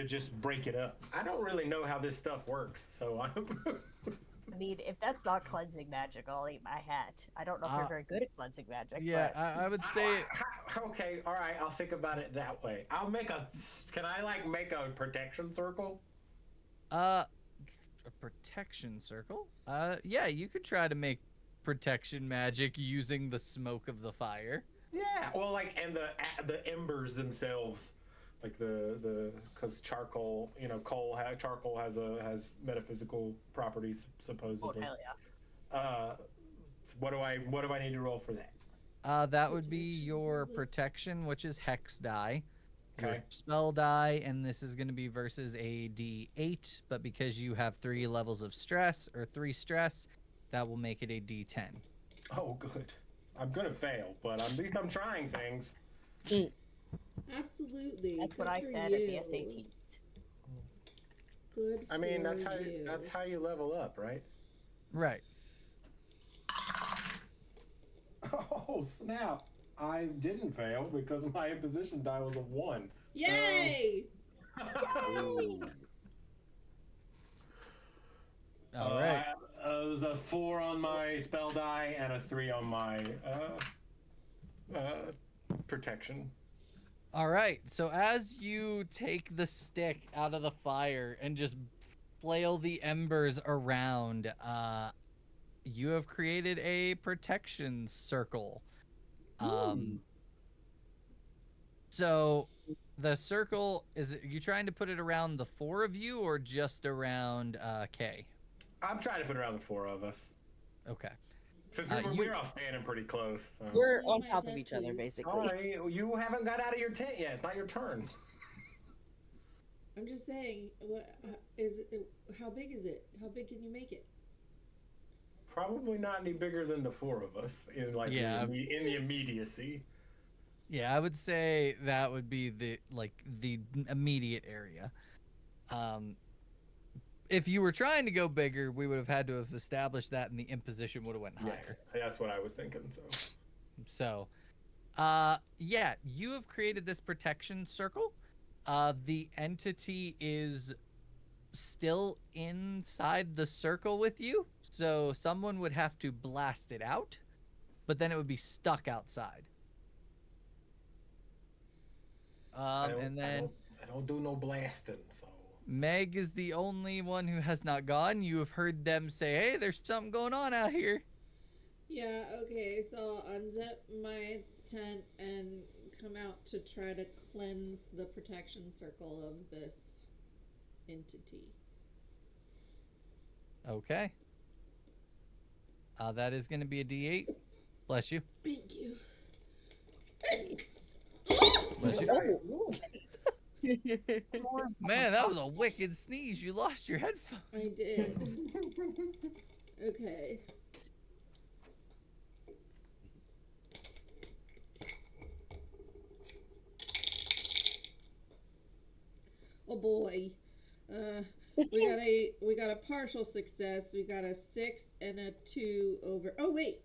just break it up. I don't really know how this stuff works, so I'm. I mean, if that's not cleansing magic, I'll eat my hat. I don't know if you're very good at cleansing magic. Yeah, but... I would say Okay, all right, I'll think about it that way. Can I like make a protection circle? a protection circle. Yeah, you could try to make protection magic using the smoke of the fire. Yeah, well, like, and the embers themselves, like because charcoal, charcoal has metaphysical properties Oh supposedly. hell yeah! What do I need to roll for that? That would be your protection, which is hex die. Your Okay. spell die, and this is going to be versus a D8, but because you have 3 levels of stress or 3 stress, that will make it a D10. Oh, good. I'm gonna fail, but at least I'm trying things. Absolutely. That's what good I for said at the you. SATs. Good. I mean, for that's you. how you level up, right? Right. Oh snap! I didn't fail because my imposition die was a 1. Yay! All right. It was a 4 on my spell die and a 3 on my protection. All right. So as you take the stick out of the fire and just flail the embers around, you have created a protection circle. So the circle you trying to put it around the 4 of you or just around Kay? I'm trying to put around the 4 of us. Okay. Since you- we're all standing pretty close. So. We're Roll on my top of tent, each other, please. basically. Sorry, you haven't got out of your tent yet. It's not your turn. I'm just saying. What is it? How big is it? How big can you make it? Probably not any bigger than the 4 of us in in the immediacy. Yeah, I would say that would be the immediate area. If you were trying to go bigger, we would have had to have established that, and the imposition would have went higher. Yeah, that's what I was thinking. So, yeah, you have created this protection circle. The entity is still inside the circle with you, so someone would have to blast it out, but then it would be stuck outside. I don't do no blasting, so. Meg is the only one who has not gone. You have heard them say, "Hey, there's something going on out here." Yeah. Okay. So I'll unzip my tent and come out to try to cleanse the protection circle of this entity. Okay. That is going to be a D8. Bless you. Thank you. Bless you. Oh. Man, that was a wicked sneeze. You lost your headphones. I did. Okay. Oh boy. We got a partial success. We got a 6 and a 2 over. Oh wait.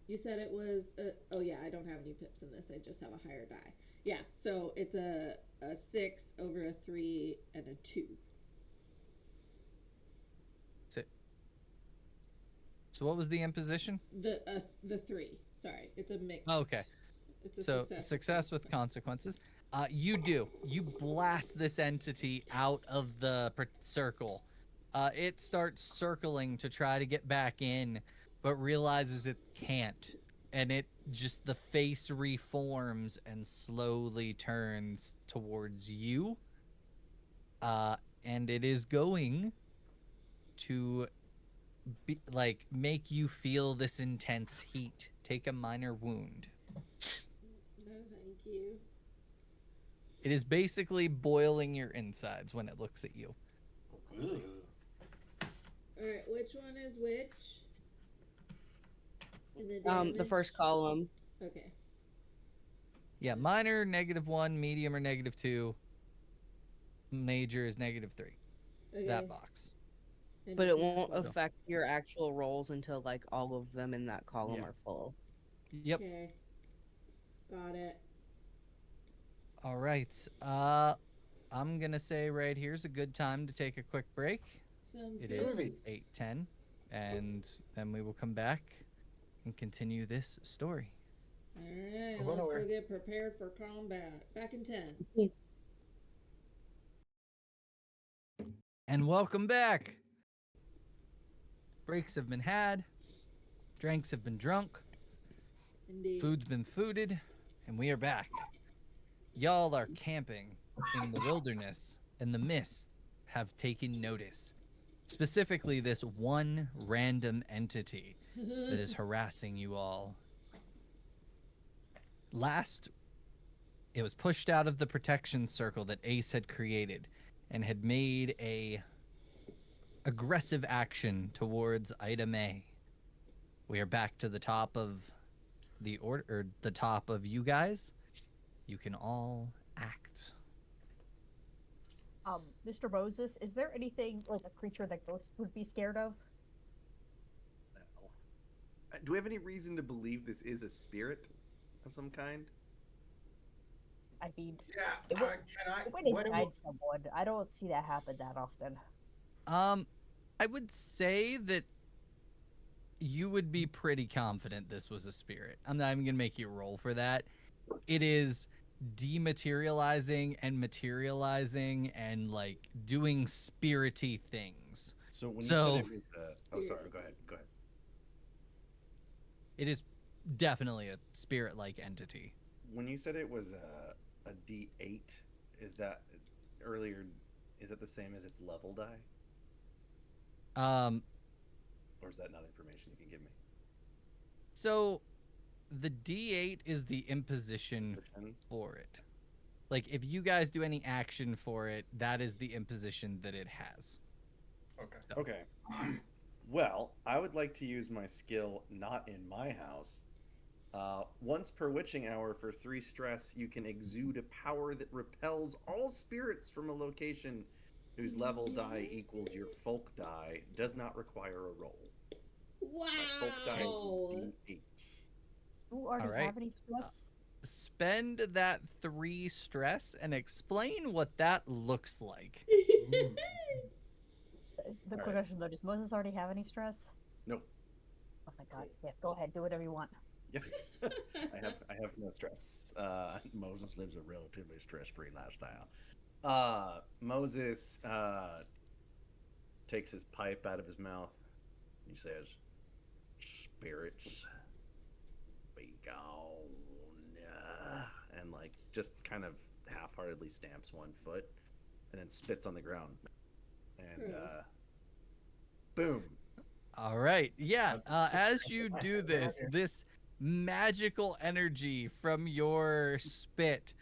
You said it was. Oh yeah, I don't have any pips in this. I just have a higher die. Yeah, so it's a 6 over a 3 and a 2. So what was the imposition? The 3. Sorry, it's a mix. Oh, okay. It's a So success with consequences. You blast this entity out of the circle. It starts circling to try to get back in, but realizes it can't. And the face reforms and slowly turns towards you. And it is going to make you feel this intense heat. Take a minor wound. No, thank you. It is basically boiling your insides when it looks at you. Ugh. Alright, which one is which? In the The damage? first column. Okay. Yeah, minor -1, medium or -2. Major is -3. Okay. That box. And But it now- won't affect your actual rolls until like all of them in that column Yeah. are full. Yep. Okay. Got it. All right. I'm gonna say right here's a good time to take a quick break. Sounds It good. is Groovy. 8:10, and then we will come back and continue this story. Alright, Go let's nowhere. go get prepared for combat. Back in 10. And welcome back. Breaks have been had. Drinks have been drunk. Indeed. Food's been fooded, and we are back. Y'all are camping in the wilderness, and the mist have taken notice. Specifically, this one random entity that is harassing you all. Last, it was pushed out of the protection circle that Ace had created and had made a aggressive action towards Item A. We are back to the top of the order, or the top of you guys. You can all act. Mr. Moses, is there anything like a creature that ghosts would be scared of? Do we have any reason to believe this is a spirit of some kind? I mean, Yeah, it can went, I? it went what do inside someone. I don't see that happen that often. I would say that you would be pretty confident this was a spirit. I'm not even gonna make you roll for that. It is dematerializing and materializing and like doing spirity things. So when So- you said it was oh, sorry, go ahead. It is definitely a spirit-like entity. When you said it was a D8, is that earlier? Is it the same as its level die, or is that not information you can give me? So the D8 is the imposition Position? for it. Like if you guys do any action for it, that is the imposition that it has. Okay. Okay. Well, I would like to use my skill not in my house. Once per witching hour for 3 stress, you can exude a power that repels all spirits from a location whose level die equals your folk die. Does not require a roll. My folk die Wow. is D8. Who already Alright. have any stress? Spend that 3 stress and explain what that looks like. The quick Alright. question though, does Moses already have any stress? Nope. Oh my god. Yeah, go ahead, do whatever you want. Yeah. I have no stress. Moses lives a relatively stress-free lifestyle. Moses takes his pipe out of his mouth. He says, "Spirits, be gone." And like just kind of half-heartedly stamps one foot and then spits on the ground and boom. All right. Yeah. As you do this, this magical energy from your spit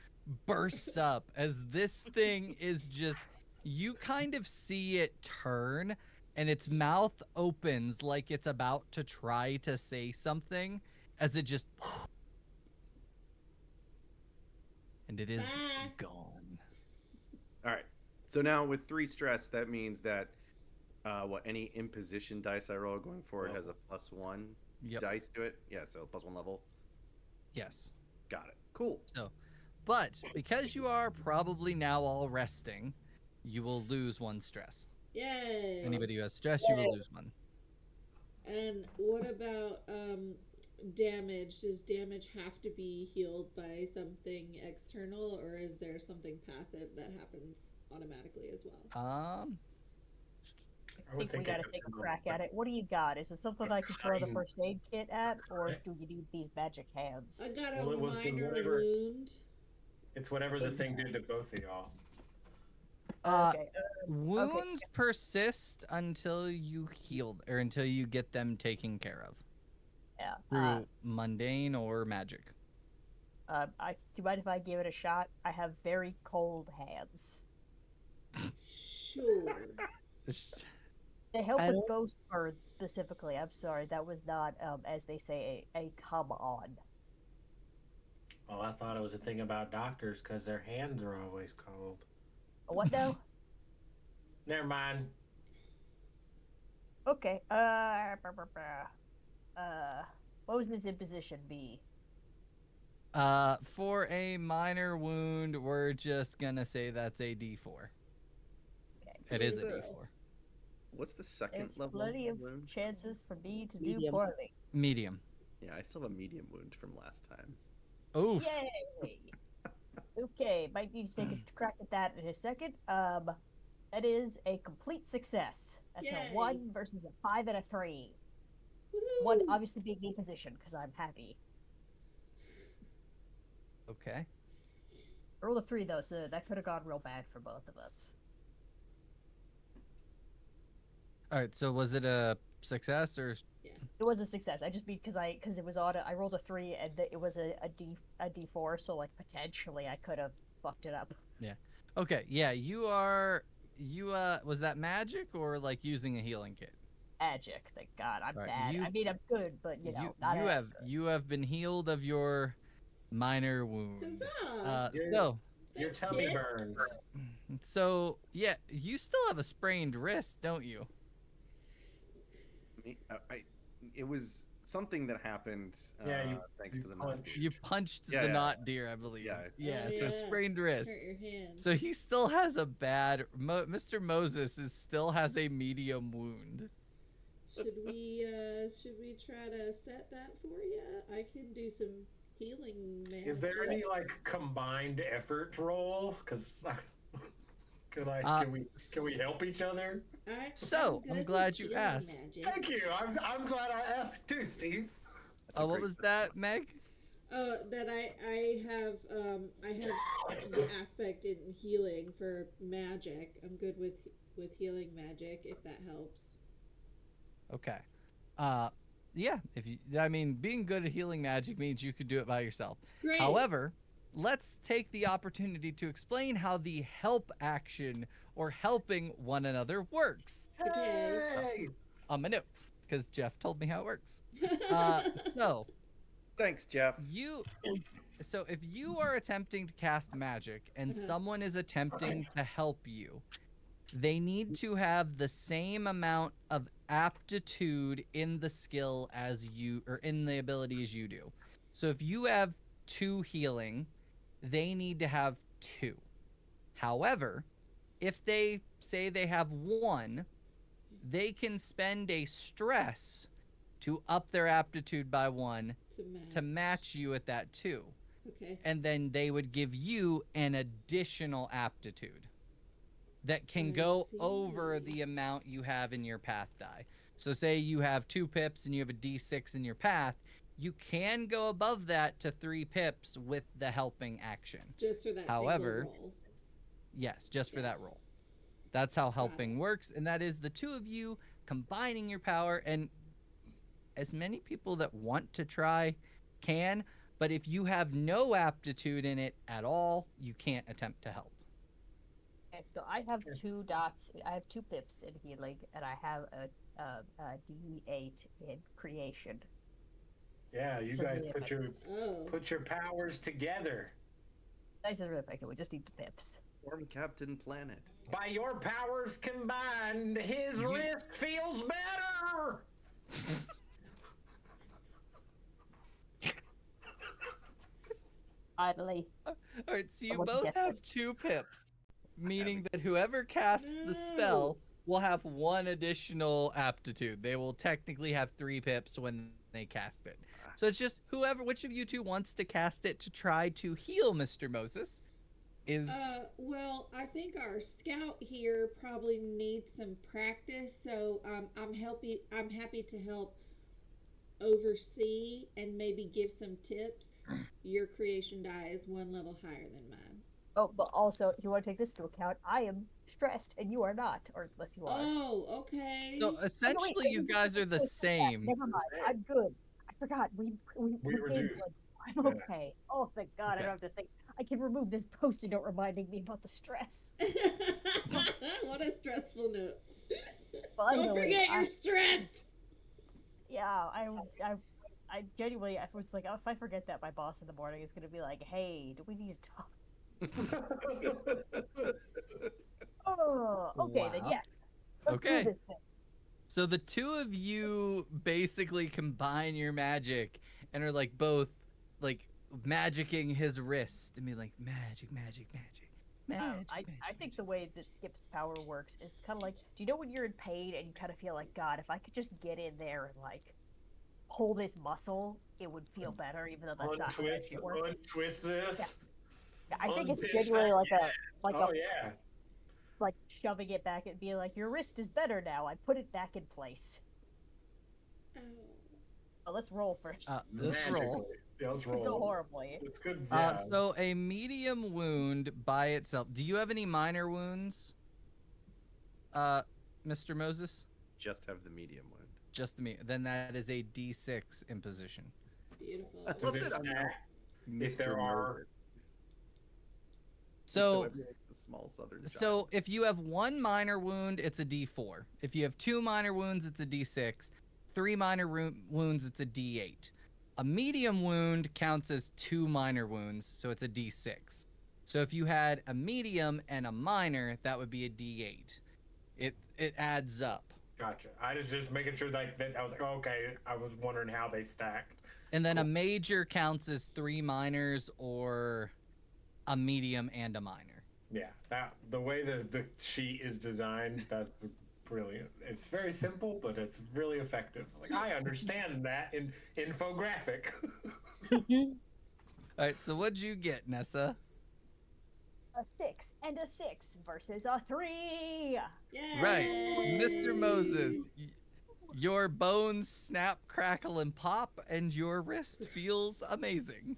bursts up as this thing is just, you kind of see it turn and its mouth opens like it's about to try to say something as it just, and it is gone. All right. So now with 3 stress, that means that any imposition dice I roll going forward has a +1 Yep. dice to it. Yeah, so +1 level. Yes. Got it. Cool. But because you are probably now all resting, you will lose 1 stress. Yay. Anybody who has stress, you will lose 1. And what about damage? Does damage have to be healed by something external, or is there something passive that happens automatically as well? I think we gotta take a crack at it. What do you got? Is it something I can throw the first aid kit at, or do you need these magic hands? I got a Well, it was the minor whatever- wound. It's whatever the thing did to both of y'all. Okay. Wounds persist until you heal, or until you get them taken care of Yeah. through mundane or magic. Do you mind if I give it a shot? I have very cold hands. Sure. They help I with don't- ghost birds specifically. I'm sorry, that was not, as they say, a come on. Oh, I thought it was a thing about doctors because their hands are always cold. What now? Never mind. Okay. What was this imposition be? For a minor wound, we're just gonna say that's a D4. Okay. It is a What's the- D4. What's the second There's level plenty of wound? chances for me to do Medium. poorly. Medium. Yeah, I still have a medium wound from last time. Oof. Yay! Okay, might need to take a crack at that in a second. That is a complete success. That's Yay. a 1 versus a 5 and a 3. Woohoo. 1 obviously being the position because I'm happy. Okay. I rolled a 3 though, so that could have gone real bad for both of us. All right. So was it a success or? It was a success. I just beat because it was on. I rolled a 3 and it was a D4, so like potentially I could have fucked it up. Okay. Yeah. You was that magic or like using a healing kit? Magic, thank God. I'm Right, bad. I mean, I'm good, but you have been healed of your minor wound. Huzzah! So Your tummy Kit? burns. yeah, you still have a sprained wrist, don't you? It was something that happened. Yeah, you- thanks you to the punched. knife. You punched Yeah, the yeah. knot deer, I believe. Yeah. Yeah. Oh, So yeah. sprained wrist. Hurt your hand. So he still has a bad. Mr. Moses still has a medium wound. Should we try to set that for you? I can do some healing magic. Is there any like combined effort roll? Because can we help each other? So, I'm good glad with you healing asked. magic. Thank you. I'm glad I asked too, Steve. That's a What great was that, Meg? That I have the aspect in healing for magic. I'm good with healing magic if that helps. Okay. Yeah. Being good at healing magic means you could do it by yourself. Great. However, let's take the opportunity to explain how the help action or helping one another works. Okay. Hey! On my notes, because Jeff told me how it works. So Thanks, Jeff. if you are attempting to cast magic and someone is attempting to help you, they need to have the same amount of aptitude in the skill as you, or in the ability as you do. So if you have 2 healing, they need to have 2. However, if they say they have 1, they can spend a stress to up their aptitude by 1 to match you at that 2. Okay. And then they would give you an additional aptitude that can I go over see. the amount you have in your path die. So say you have 2 pips and you have a d6 in your path, you can go above that to 3 pips with the helping action. Just for that. However, single roll. Yes, just for Yeah. that roll. That's how helping it. works, and that is the 2 of you combining your power, and as many people that want to try can, but if you have no aptitude in it at all, you can't attempt to help. Okay, so I have 2 dots. I have 2 pips in healing, and I have a D8 in creation. Yeah, you Doesn't guys really put affect your this. Oh. put your powers together. Dice doesn't really affect it. We just need the pips. Storm Captain Planet. By your powers combined, his You- wrist feels better. Finally. All right, so you Someone both gets have it. 2 pips, meaning that whoever casts the spell will have 1 additional aptitude. They will technically have 3 pips when they cast it. So it's just which of you 2 wants to cast it to try to heal Mr. Moses is Well, I think our scout here probably needs some practice, so I'm happy to help oversee and maybe give some tips. Your creation die is 1 level higher than mine. Oh, but also, you want to take this into account. I am stressed, and you are not, or unless you are. Oh, okay. so essentially you guys are the same. Never mind. I'm good. I forgot. We gained reduced. once. I'm Yeah. okay. Oh, thank God. Okay. I don't have to think. I can remove this post-it note reminding me about the stress. What a stressful note. Finally, Don't forget you're stressed. Yeah, I genuinely, I was like, oh, if I forget that, my boss in the morning is gonna be like, "Hey, do we need to talk?" Oh, okay, then Wow. yeah. Let's do Okay. this thing. So the 2 of you basically combine your magic and are like both like magicking his wrist and be like magic. I think the way that Skip's power works is kind of like, do you know when you're in pain and you kind of feel like, God, if I could just get in there and like pull this muscle, it would feel better, even though that's not how it actually works. Untwist this. Yeah, I think it's Unstitch genuinely that. like Oh a yeah. like shoving it back and being like, your wrist is better now. I put it back in place. Oh. But let's roll first. Let's roll. Yeah, let's Could go roll. horribly. It's good. Yeah. So a medium wound by itself. Do you have any minor wounds, Mr. Moses? Just have the medium wound. Just the Then that is a D6 imposition. Beautiful. Does it Love that I'm stack? Mr. If there are- Moses. So, It's a small southern so if you have one minor wound, it's a D4. If you have two minor wounds, it's a D6. Three minor wounds, it's a D8. A medium wound counts as two minor wounds, so it's a D6. So if you had a medium and a minor, that would be a D8. It adds up. Gotcha. I was just making sure that I was like, oh, okay. I was wondering how they stacked. And then a major counts as three minors or a medium and a minor. Yeah, that the way the sheet is designed, that's brilliant. It's very simple, but it's really effective. Like I understand that in infographic. All right, so what'd you get, Neassa? A 6 and a 6 versus a 3. Yay! Right, Mr. Moses. Your bones snap, crackle, and pop, and your wrist feels amazing.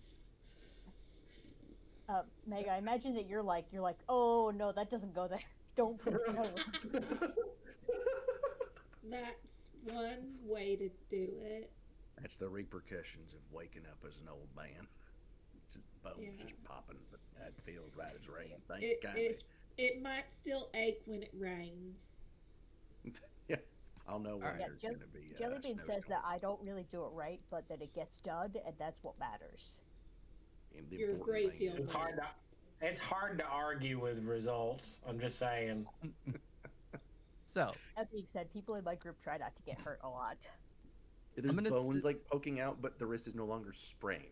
Meg, I imagine that you're like, oh no, that doesn't go there. Don't put it over. That's one way to do it. That's the repercussions of waking up as an old man. Just bones Yeah. just popping, but that feels right as rain. Thank It, God. it might still ache when it rains. Yeah, I'll know when Yeah, there's going to be. Jellybean says snowstorm. that I don't really do it right, but that it gets done, and that's what matters. And the You're a important great thing field is- It's hard to argue with results. I'm just saying. So, That being said, people in my group try not to get hurt a lot. There's I'm gonna bones s- like poking out, but the wrist is no longer sprained.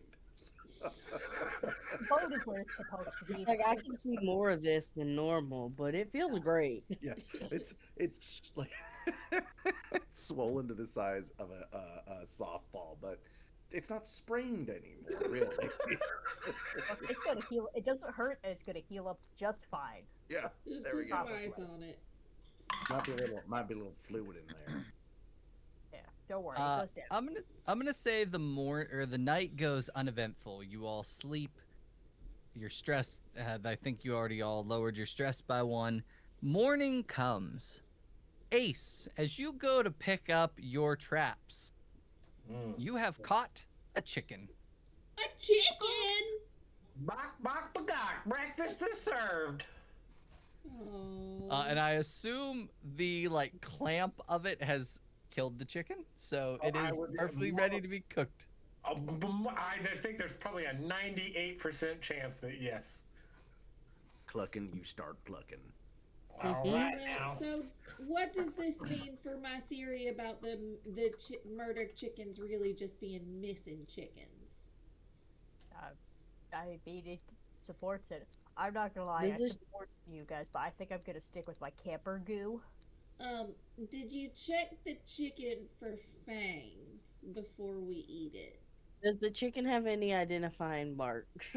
Bone is where it's supposed to be. Like I can see more of this than normal, but it feels great. Yeah, it's like it's swollen to the size of a softball, but it's not sprained anymore. Really. It's gonna heal. It doesn't hurt, and it's gonna heal up just fine. Yeah, Just there we put go. some ice on it. might be a little fluid in there. Yeah, don't worry, it goes down. I'm gonna say the night goes uneventful. You all sleep. Your stress. I think you already all lowered your stress by 1. Morning comes. Ace, as you go to pick up your traps, you have caught a chicken. A chicken! Bok bok bagok, breakfast is served. Oh. And I assume the clamp of it has killed the chicken, so it I is would- perfectly ready to be cooked. I think there's probably a 98% chance that yes. Clucking, you start clucking. All right now. So, what does this mean for my theory about the murdered chickens really just being missing chickens? I mean, it supports it. I'm not gonna lie, This I is- support you guys, but I think I'm gonna stick with my camper goo. Did you check the chicken for fangs before we eat it? Does the chicken have any identifying marks?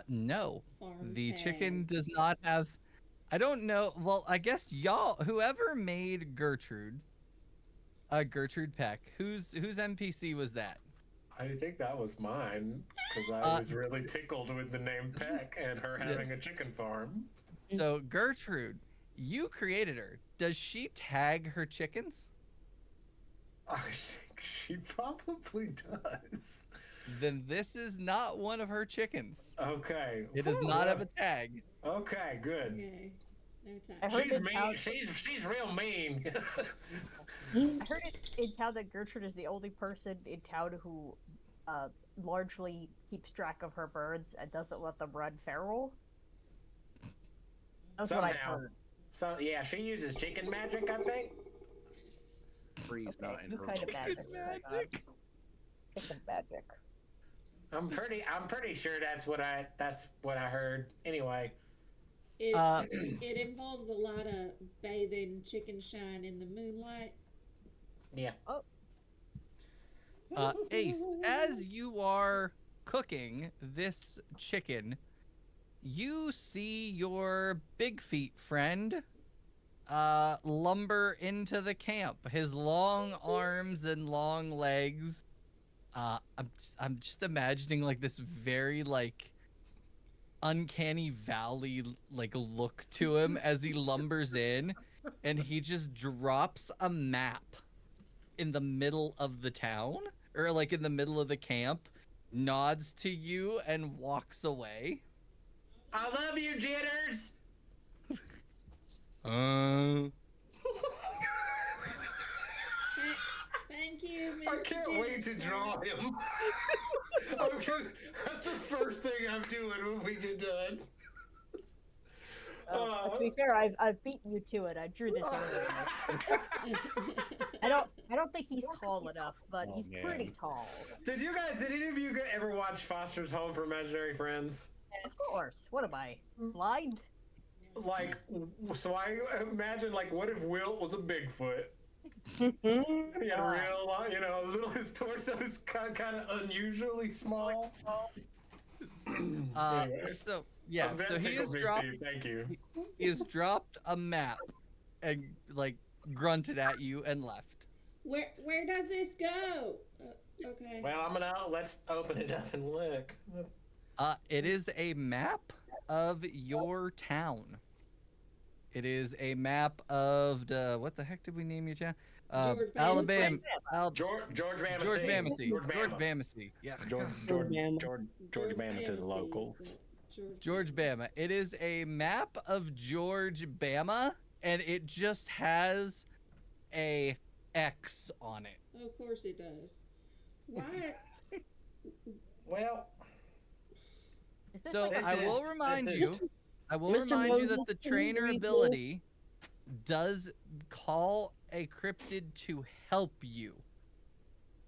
No. Farm The chicken fangs. does not have. I don't know. Well, I guess y'all, whoever made Gertrude, Gertrude Peck, whose NPC was that? I think that was mine because I was really tickled with the name Peck and her having a chicken farm. So Gertrude, you created her. Does she tag her chickens? I think she probably does. Then this is not one of her chickens. Okay. It does Whew, not have well, a tag. Okay, good. Okay. No I time. heard She's that mean. town- She's real mean. I heard it in town that Gertrude is the only person in town who largely keeps track of her birds and doesn't let them run feral. That's what I Somehow. heard. So yeah, she uses chicken magic, I think. Freeze not in New her. kind of magic. Magic. Chicken magic. I'm pretty sure that's what I heard. Anyway, It, Uh, it involves a lot of bathing chicken shine in the moonlight. yeah. Ace, as you are cooking this chicken, you see your big feet friend lumber into the camp. His long arms and long legs I'm just imagining like this very like uncanny valley like look to him as he lumbers in, and he just drops a map in the middle of the town or like in the middle of the camp, nods to you, and walks away. I love you, Jitters. Thank you, Mr. I can't wait to draw him. That's the first thing I'm doing when we get done. To be fair, I've beaten you to it. I drew this earlier. I don't think he's tall enough, but he's pretty tall. Did any of you ever watch Foster's Home for Imaginary Friends? Of course. What am I, blind? Like, so I imagine, like, what if Wilt was a Bigfoot? He had a real, his torso is kind of unusually small. Anyway. So yeah, so he has dropped. Thank you. He has dropped a map, and like grunted at you and left. Where does this go? Okay. Well, let's open it up and look. It is a map of your town. It is a map of the what the heck did we name your town? Alabama. George Bamacy. George Bamacy. George Bamacy. Yeah. George Bama to the locals. George Bama. It is a map of George Bama, and it just has a X on it. Of course it does. Why? Well, so like I will remind you Mr. that Moses, the can you trainer read ability does call a cryptid to help you.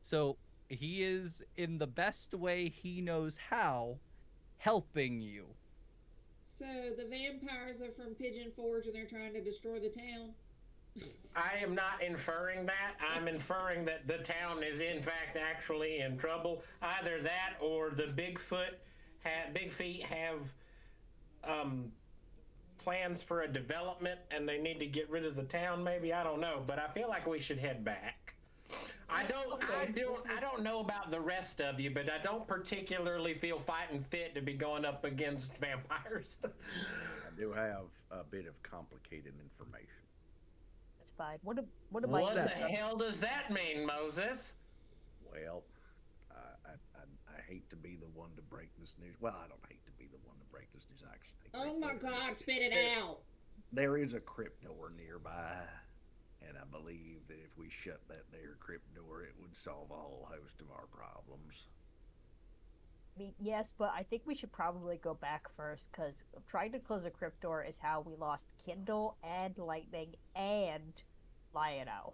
So he is, in the best way he knows how, helping you. So the vampires are from Pigeon Forge and they're trying to destroy the town? I am not inferring that. I'm inferring that the town is in fact actually in trouble. Either that or the Big Feet have plans for a development and they need to get rid of the town. Maybe, I don't know, but I feel like we should head back. I don't know about the rest of you, but I don't particularly feel fighting fit to be going up against vampires. I do have a bit of complicated information. That's fine. What am What the I? hell does that mean, Moses? Well, I hate to be the one to break this news. Well, I don't hate to be the one to break this news, actually. Oh my God, spit it out. There is a crypt door nearby, and I believe that if we shut that there crypt door, it would solve a whole host of our problems. I mean, yes, but I think we should probably go back first, because trying to close a crypt door is how we lost Kindle and Lightning and Lionel.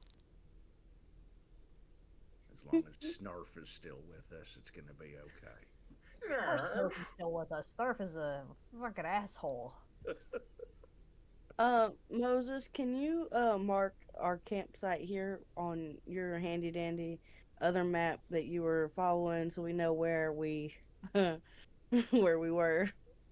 As long as Snarf is still with us, it's going to be okay. Of course Snarf is still with us. Snarf is a fucking asshole. Moses, can you mark our campsite here on your handy dandy other map that you were following so we know where we where we were?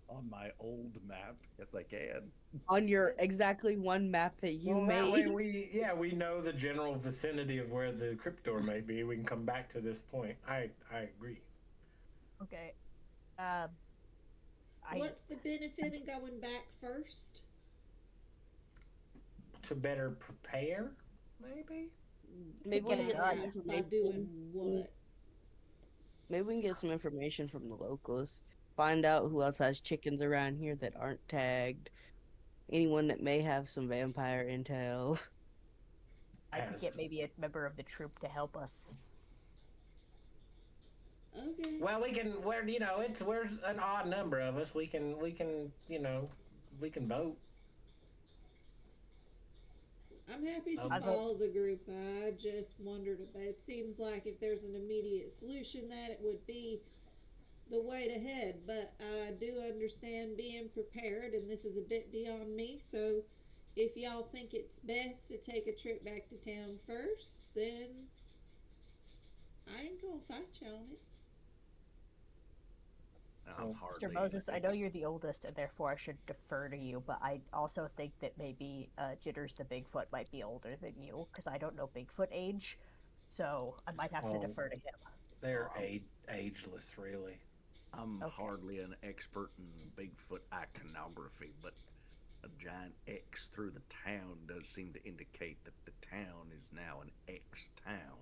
On my old map, yes, I can. On your exactly one map that you Well, that made. way we know the general vicinity of where the crypt door may be. We can come back to this point. I agree. Okay. What's the benefit in going back first? To better prepare, maybe? Maybe we can get some By information. doing what? Maybe we can get some information from the locals. Find out who else has chickens around here that aren't tagged. Anyone that may have some vampire intel. I could get maybe a member of the troop to help us. Okay. Well, we can. We're an odd number of us. We can vote. I'm happy to I'll follow the group. I just wondered about it. Seems like if there's an immediate solution that it would be the way to head, but I do understand being prepared, and this is a bit beyond me, so if y'all think it's best to take a trip back to town first, then I ain't gonna fight you on it. Mr. Moses, I know you're the oldest, and therefore I should defer to you, but I also think that maybe Jitters the Bigfoot might be older than you, because I don't know Bigfoot age, so I might have to defer to him. They're ageless, really. I'm Okay. hardly an expert in Bigfoot iconography, but a giant X through the town does seem to indicate that the town is now an X town.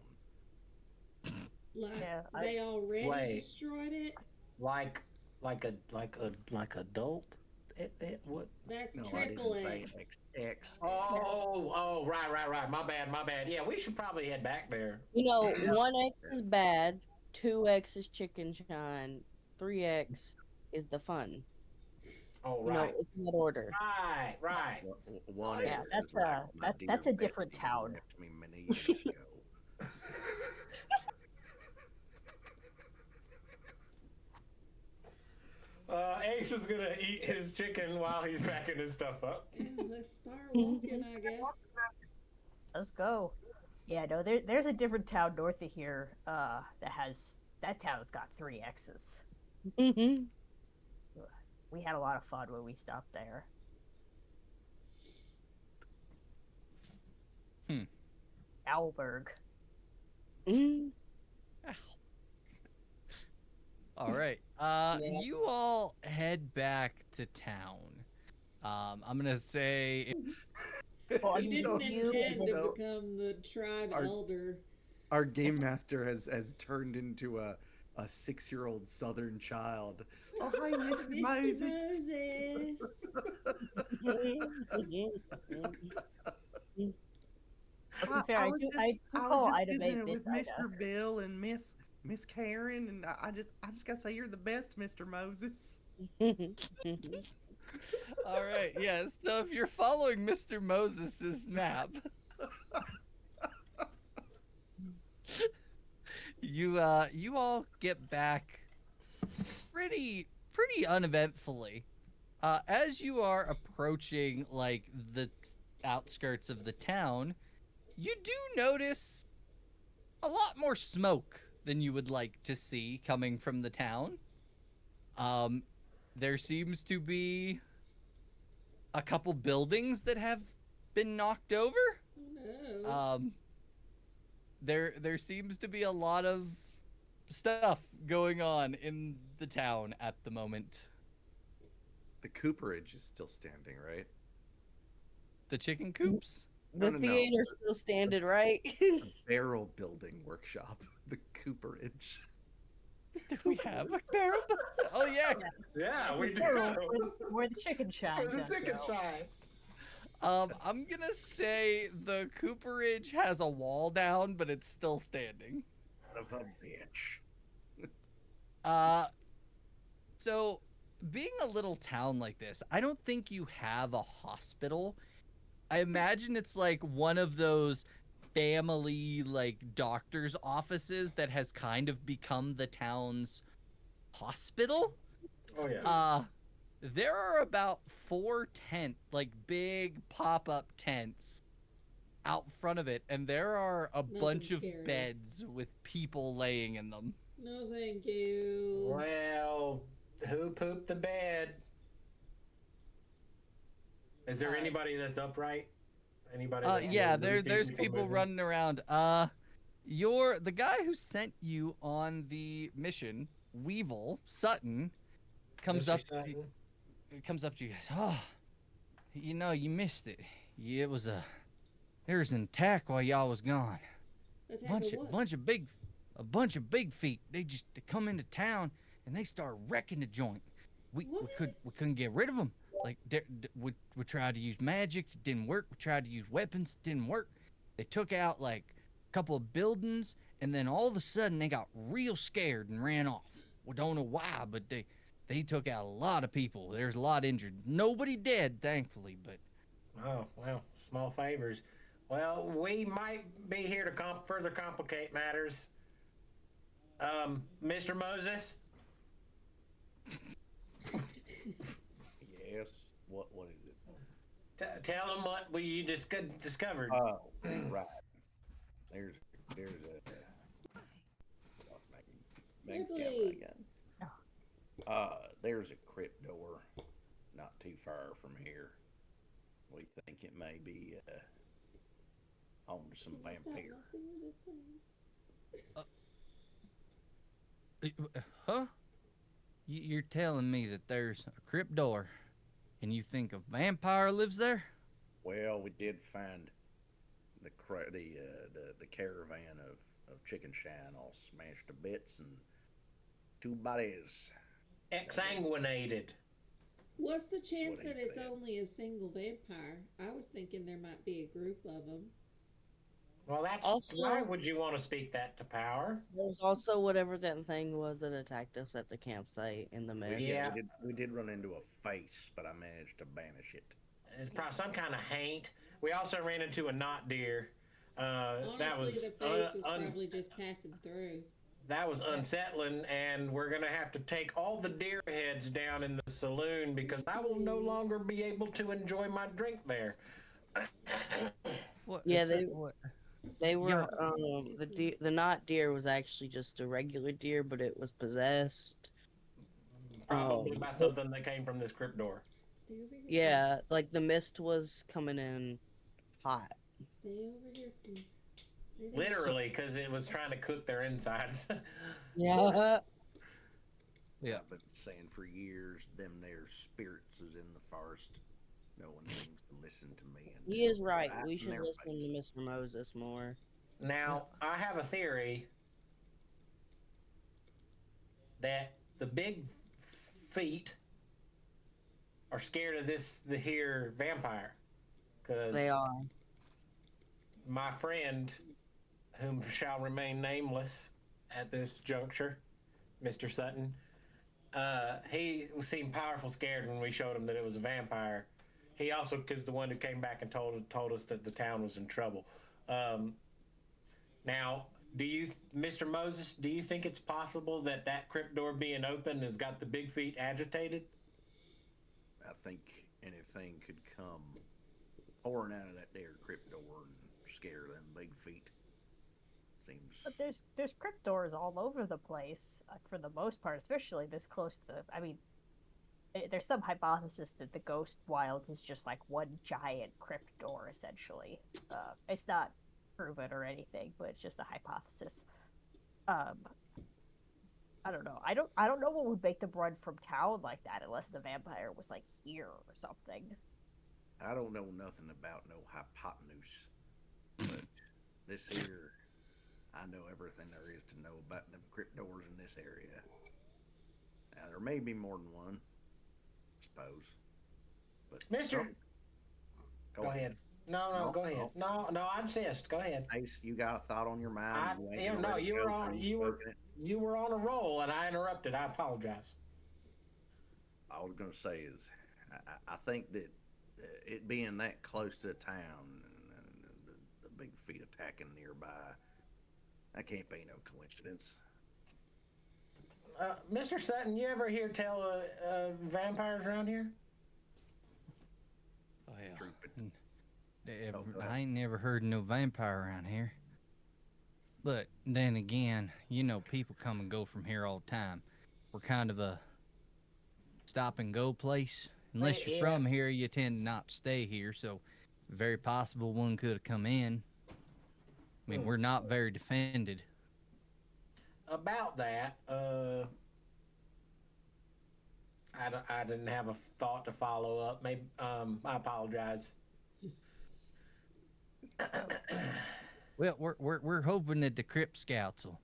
Like Yeah, they already Wait. destroyed it. Like adult. What? That's No, I triple didn't say X. X. Oh, right. My bad. Yeah, we should probably head back there. You know, 1x is bad, 2x is chicken shine, 3x is the fun. Oh, You know, right. it's in that order. Right. One Yeah, X that's is like a- my that- dear that's a different Betsy who town. left me many years ago. Ace is gonna eat his chicken while he's packing his stuff up. And let's start walking, I guess. Let's go. Yeah, no, there's a different town north of here. That town's got 3 X's. Mm-hmm. We had a lot of fun when we stopped there. Owlberg. Mm-hmm. All right. You all head back to town. I'm gonna say Well, I He mean, didn't you- intend to know, become the tribe our- elder. Our game master has turned into a 6-year-old southern child. Oh, hi, Mr. Mr. Moses. to be fair, I do call Ida Mae Miss with Ida. Mr. Bill and Miss Karen, and I just gotta say you're the best, Mr. Moses. all right. Yeah. So if you're following Mr. Moses's map, you all get back pretty uneventfully. As you are approaching like the outskirts of the town, you do notice a lot more smoke than you would like to see coming from the town. There seems to be a couple buildings that have been knocked over. Oh no. There seems to be a lot of stuff going on in the town at the moment. The cooperage is still standing, right? The chicken coops? The No. theater's still standing, right? The barrel building workshop. The cooperage. Do we have a barrel? Oh yeah. Yeah, we do. Where the chicken For shines. the at, chicken though. shy. I'm gonna say the cooperage has a wall down, but it's still standing. Son of a bitch. So being a little town like this, I don't think you have a hospital. I imagine it's like one of those family like doctor's offices that has kind of become the town's hospital. Oh yeah. There are about 4 like big pop-up tents out front of it, and there are a Nothing bunch of scary. beds with people laying in them. No, thank you. Well, who pooped the bed? Is there anybody that's upright? Anybody? That's Yeah, moving? Do we see there's people moving? running around. The guy who sent you on the mission, Weevil Sutton, comes Mr. up Sutton? to you guys. Oh, you missed it. Yeah, there was an attack while y'all was gone. Attack Bunch of of what? bunch of big feet. They come into town and they start wrecking the joint. We What? couldn't get rid of them. Like we tried to use magic, it didn't work. We tried to use weapons, it didn't work. They took out like a couple of buildings, and then all of a sudden they got real scared and ran off. We don't know why, but they took out a lot of people. There's a lot injured. Nobody dead, thankfully, but Oh well, small favors. Well, we might be here to further complicate matters. Mr. Moses. Yes. What is it? Tell them what you just discovered. Oh, right. There's a. Lost Meg's camera Lovely. again. There's a crypt door, not too far from here. We think it may be home to some Stop vampire. messing with it, please. Huh? You're telling me that there's a crypt door, and you think a vampire lives there? Well, we did find the caravan of chicken shine all smashed to bits and 2 bodies. Exsanguinated. What's the chance What do you that it's think? only a single vampire? I was thinking there might be a group of them. Well, that's Also- why would you want to speak that to power? There's also whatever that thing was that attacked us at the campsite in the mist. Yeah. We did run into a face, but I managed to banish it. It's probably some kind of haint. We also ran into a knot deer. Honestly, That was the face was probably just passing through. that was unsettling, and we're gonna have to take all the deer heads down in the saloon because I will no longer be able to enjoy my drink there. What? Yeah, is they- that what? They were Yeah. the not deer was actually just a regular deer, but it was possessed. Probably by something that came from this crypt door. Stay over here. Yeah, like the mist was coming in hot. Stay over here, please. Stay there. Literally, because it was trying to cook their insides. Yeah. Yeah. I've been saying for years, them there spirits is in the forest. No one seems to listen to me. And He is right. right We in should their listen face. to Mr. Moses more. Now, I have a theory that the big feet are scared of the here vampire. Because They are. my friend, whom shall remain nameless at this juncture, Mr. Sutton, he seemed powerful scared when we showed him that it was a vampire. He also, because the one who came back and told us that the town was in trouble. Now, Mr. Moses, do you think it's possible that that crypt door being open has got the big feet agitated? I think anything could come pouring out of that there crypt door and scare them big feet. Seems But there's crypt doors all over the place for the most part, especially this close to. I mean, there's some hypothesis that the Ghost Wilds is just like one giant crypt door, essentially. It's not proven or anything, but it's just a hypothesis. I don't know. I don't know what would make them run from town like that unless the vampire was like here or something. I don't know nothing about no hypotenuse, but this here, I know everything there is to know about them crypt doors in this area. Now, there may be more than one, I suppose. But Mister, go ahead. No, go ahead. No, I insist. Go ahead. Ace, you got a thought on your mind? No, you were on a roll, and I interrupted. I apologize. All I was going to say is, I think that it being that close to town and the big feet attacking nearby, that can't be no coincidence. Mr. Sutton, you ever hear tell of vampires around here? Oh, yeah. Troop it. Ever- go ahead. I ain't never heard of no vampire around here. But then again, people come and go from here all the time. We're kind of a stop and go place. Unless you're Yeah. from here, you tend not to stay here. So, very possible one could have come in. I mean, we're not very defended. About that, I didn't have a thought to follow up. Maybe I apologize. Well, we're hoping that the Crypt Scouts will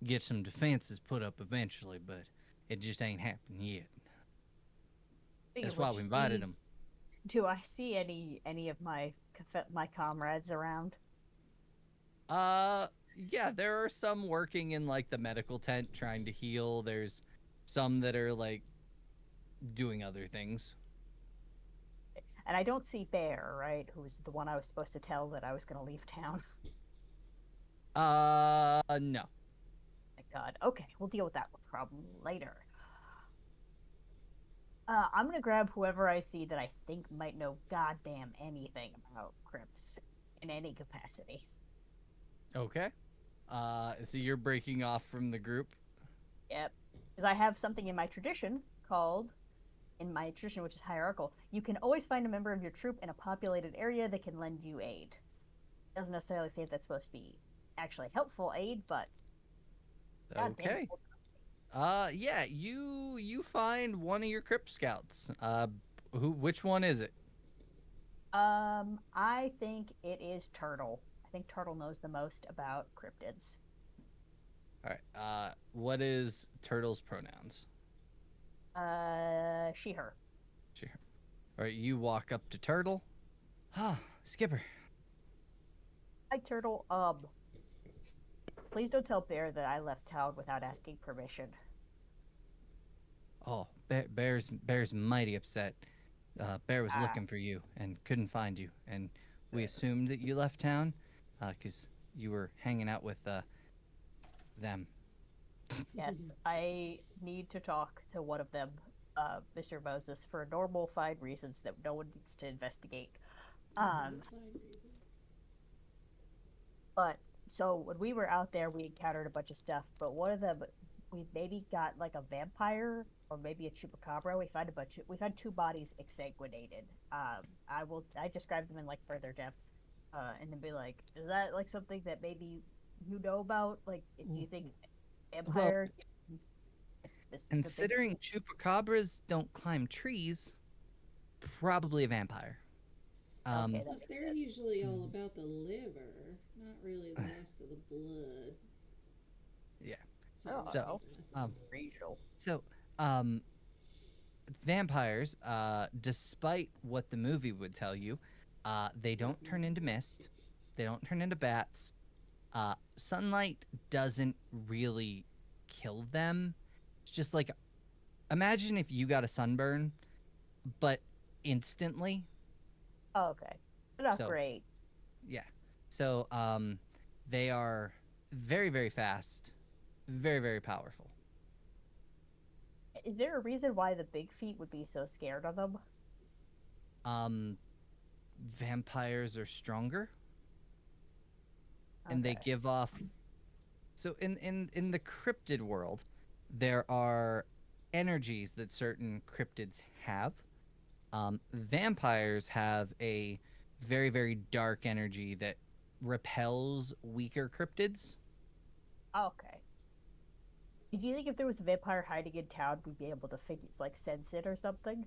get some defenses put up eventually, but it just ain't happened yet. That's why we invited them. Do I see any of my comrades around? Yeah, there are some working in like the medical tent trying to heal. There's some that are like doing other things. And I don't see Bear, right? Who's the one I was supposed to tell that I was going to leave town. No. Thank God. Okay, we'll deal with that problem later. I'm going to grab whoever I see that I think might know goddamn anything about crypts in any capacity. Okay. So you're breaking off from the group? Yep. Because I have something in my tradition called, which is hierarchical, you can always find a member of your troop in a populated area that can lend you aid. Doesn't necessarily say if that's supposed to be actually helpful aid, but... God damn Okay. it. Yeah, you find one of your Crypt scouts. Which one is it? I think it is Turtle. I think Turtle knows the most about cryptids. All right. What is Turtle's pronouns? She, her. Sure. All right, you walk up to Turtle. Ah, Skipper. Hi, Turtle. Please don't tell Bear that I left town without asking permission. Oh, Bear's mighty upset. Bear was looking for you and couldn't find you, and we assumed that you left town, because you were hanging out with them. Yes, I need to talk to one of them, Mr. Moses, for normal, fine reasons that no one needs to investigate. But so when we were out there, we encountered a bunch of stuff. But one of them, we maybe got like a vampire or maybe a chupacabra. We found two bodies exsanguinated. I described them in like further depth, and then be like, is that like something that maybe you know about? Like, do you think vampire? Considering chupacabras don't climb trees, probably a vampire. Okay, Plus, they're usually all about the liver, not really the rest of the blood. Yeah. So, Regional. So, vampires, despite what the movie would tell you, they don't turn into mist. They don't turn into bats. Sunlight doesn't really kill them. It's just like, imagine if you got a sunburn, but instantly. oh, okay, not So- great. Yeah. So, they are very, very fast, very, very powerful. Is there a reason why the big feet would be so scared of them? Vampires are stronger, and they Okay. give off. So in the cryptid world, there are energies that certain cryptids have. Vampires have a very, very dark energy that repels weaker cryptids. Okay. Do you think if there was a vampire hiding in town, we'd be able to sense it or something?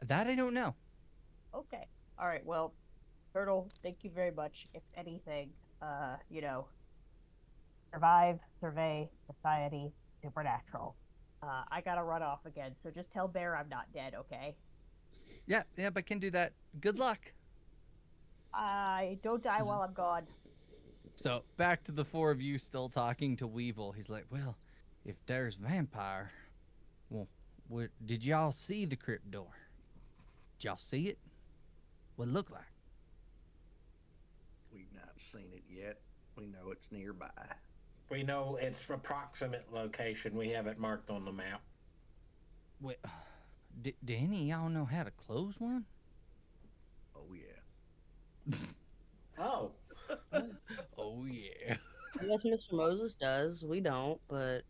That I don't know. Okay. All right. Well, Turtle, thank you very much. If anything, survive, survey, society, supernatural. I gotta run off again, so just tell Bear I'm not dead, okay? Yeah, but can do that. Good luck. I don't die while I'm gone. So back to the four of you still talking to Weevil. He's like, well, if there's vampire, well, did y'all see the crypt door? Did y'all see it? What it look like? We've not seen it yet. We know it's nearby. We know its approximate location. We have it marked on the map. Wait, do any of y'all know how to close one? Oh yeah. Oh, Oh yeah. I guess Mr. Moses does. We don't, but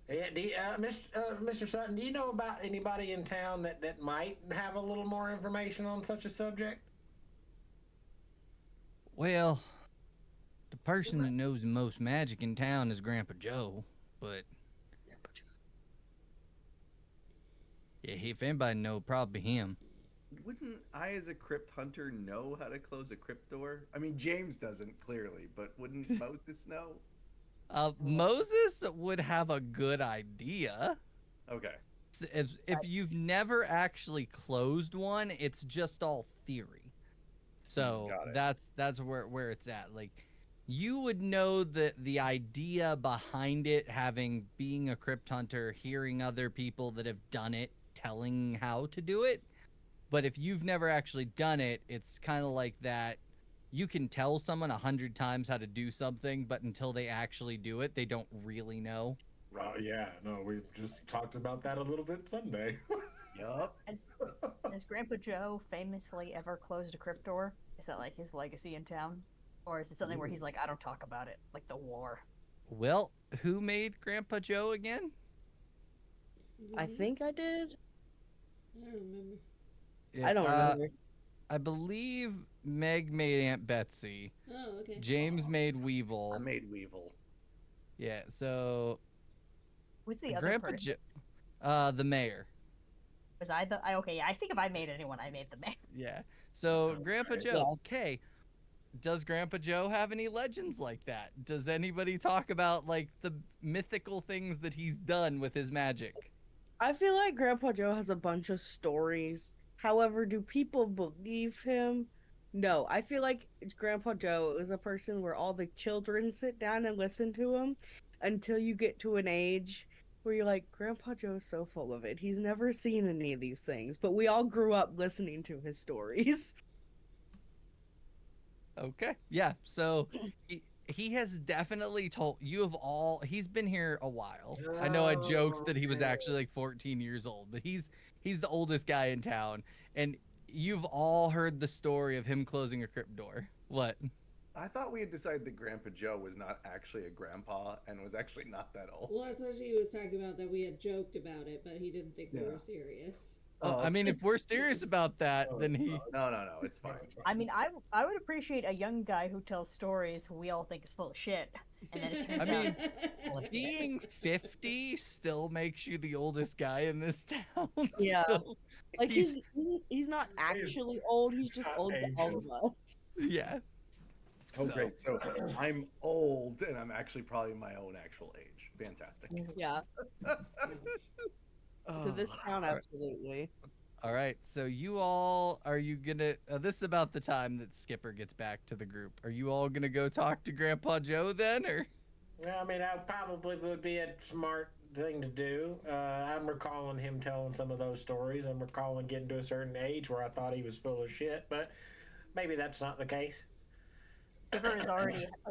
yeah. Mr. Sutton, do you know about anybody in town that might have a little more information on such a subject? Well, the person that knows the most magic in town is Grandpa Joe, but yeah, if anybody know, probably him. Wouldn't I, as a crypt hunter, know how to close a crypt door? I mean, James doesn't clearly, but wouldn't Moses know? Moses would have a good idea. Okay. If you've never actually closed one, it's just all theory. So Got it. that's where it's at. Like, you would know the idea behind it, being a crypt hunter, hearing other people that have done it, telling how to do it. But if you've never actually done it, it's kind of like that. You can tell someone 100 times how to do something, but until they actually do it, they don't really know. Yeah, no, we've just talked about that a little bit Sunday. Yup. Has Grandpa Joe famously ever closed a crypt door? Is that like his legacy in town? Or is it something where he's like, I don't talk about it, like the war? Well, who made Grandpa Joe again? I think I did. I don't remember. I don't remember. I believe Meg made Aunt Betsy. Oh, okay. James made Weevil. I made Weevil. Yeah, so Who's the other Grandpa person? the mayor. Was I the? Okay, yeah. I think if I made anyone, I made the man. Yeah. So Sounds Grandpa right. Joe. Okay. Does Grandpa Joe have any legends like that? Does anybody talk about like the mythical things that he's done with his magic? I feel like Grandpa Joe has a bunch of stories. However, do people believe him? No. I feel like Grandpa Joe is a person where all the children sit down and listen to him until you get to an age where you're like, Grandpa Joe's so full of it. He's never seen any of these things, but we all grew up listening to his stories. Okay. Yeah. So he has definitely told you of all. He's been here a while. I know I joked that he was actually like 14 years old, but he's the oldest guy in town, and you've all heard the story of him closing a crypt door. What? I thought we had decided that Grandpa Joe was not actually a grandpa and was actually not that old. Well, that's what he was talking about, that we had joked about it, but he didn't think we were serious. Oh, I mean, if we're serious about that, then he. No, it's fine. I mean, I would appreciate a young guy who tells stories who we all think is full of shit, and then it turns I mean, out full of shit. being 50 still makes you the oldest guy in this town. Yeah. So, Like he's not actually old. He's just not old to all of us. yeah. Oh, So- great. So I'm old, and I'm actually probably my own actual age. Fantastic. Yeah. To this town, Alright. absolutely. All right. So you all, are you gonna? This is about the time that Skipper gets back to the group. Are you all gonna go talk to Grandpa Joe then, or? I mean, that probably would be a smart thing to do. I'm recalling him telling some of those stories. I'm recalling getting to a certain age where I thought he was full of shit, but maybe that's not the case. Skipper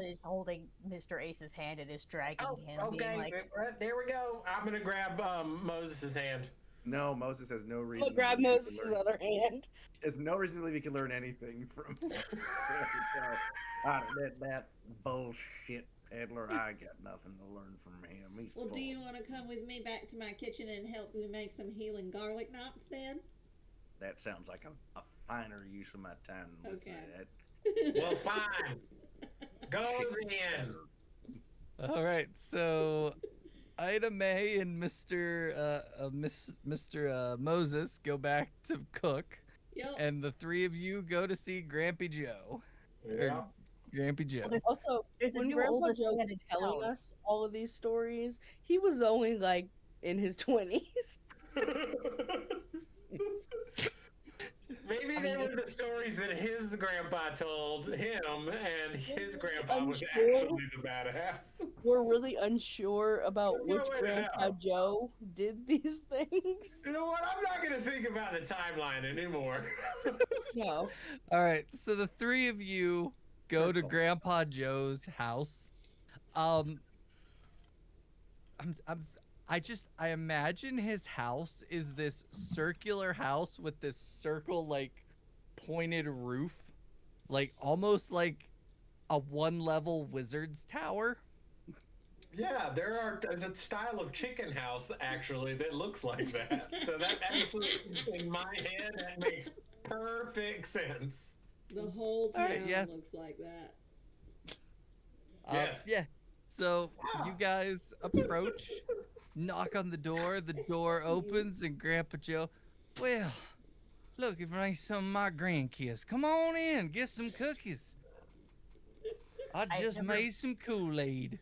is holding Mr. Ace's hand and is dragging him, okay. being like, There we go. I'm gonna grab Moses' hand. No, Moses has no reason. Look, grab to believe he can Moses' learn- other hand. There's no reason to believe he can learn anything from that bullshit peddler. I got nothing to learn from him. He's Well, full do you of- want to come with me back to my kitchen and help me make some healing garlic knots then? That sounds like a finer use of my time than listening Okay. to that. Well, fine. Go then. All right. So Ida May and Mr. Moses go back to cook, Yep. and the three of you go to see Grampy Joe. Yeah. Grampy Joe. Well, Also, there's a when new Grandpa oldest Joe man was in telling town. us all of these stories, he was only like in his 20s. Maybe they were the stories that his grandpa told him, and his grandpa was unsure. actually the badass. We're really unsure about There's which no way to Grandpa know. Joe did these things. You know what? I'm not going to think about the timeline anymore. No. All right. So the three of you go to Circle. Grandpa Joe's house. I imagine his house is this circular house with this circle like pointed roof, like almost like a one-level wizard's tower. Yeah, there's a style of chicken house actually that looks like that. So that actually, in my head, that makes perfect sense. The whole town Alright, yeah. looks like that. Yes. Yeah. So you guys approach, knock on the door opens, and Grandpa Joe, well, looking for ain't some of my grandkids. Come on in, get some cookies. I I've just never- made some Kool-Aid.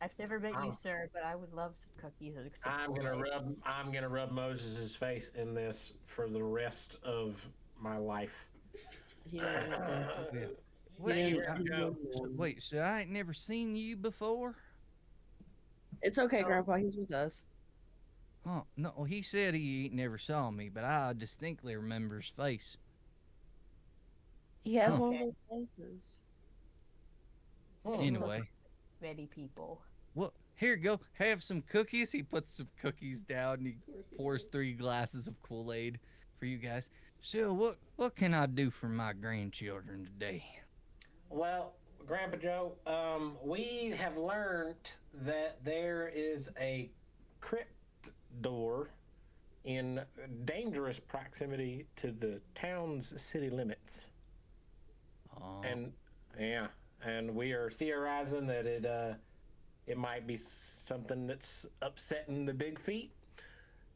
I've never met Oh. you, sir, but I would love some cookies and some I'm Kool-Aid. gonna rub Moses' face in this for the rest of my life. He didn't want to- Thank you, didn't- Grandpa Joe. Wait, so I ain't never seen you before? It's okay, Grandpa. He's with us. Huh? No, he said he ain't never saw me, but I distinctly remember his face. He has Huh. one of those faces. Anyway, Many people. well, here you go. Have some cookies. He puts some cookies down and he Of course he pours did. 3 glasses of Kool-Aid for you guys. So, what can I do for my grandchildren today? Well, Grandpa Joe, we have learned that there is a crypt door in dangerous proximity to the town's city limits. Oh. And yeah, and we are theorizing that it might be something that's upsetting the big feet.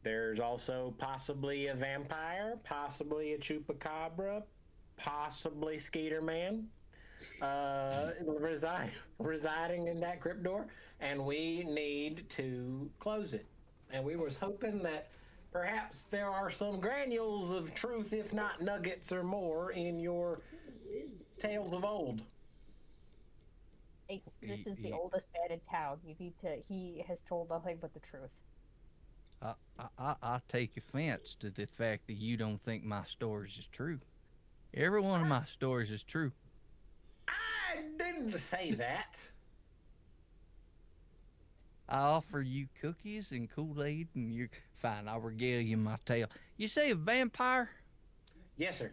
There's also possibly a vampire, possibly a chupacabra, possibly Skeeter Man residing in that crypt door, and we need to close it. And we was hoping that perhaps there are some granules of truth, if not nuggets or more, in your tales of old. Ace, this is the oldest man in town. You need to. He has told nothing but the truth. I take offense to the fact that you don't think my stories is true. Every one of my stories is true. I didn't say that. I offer you cookies and Kool-Aid, and you're fine. I'll regale you my tale. You say a vampire? Yes, sir.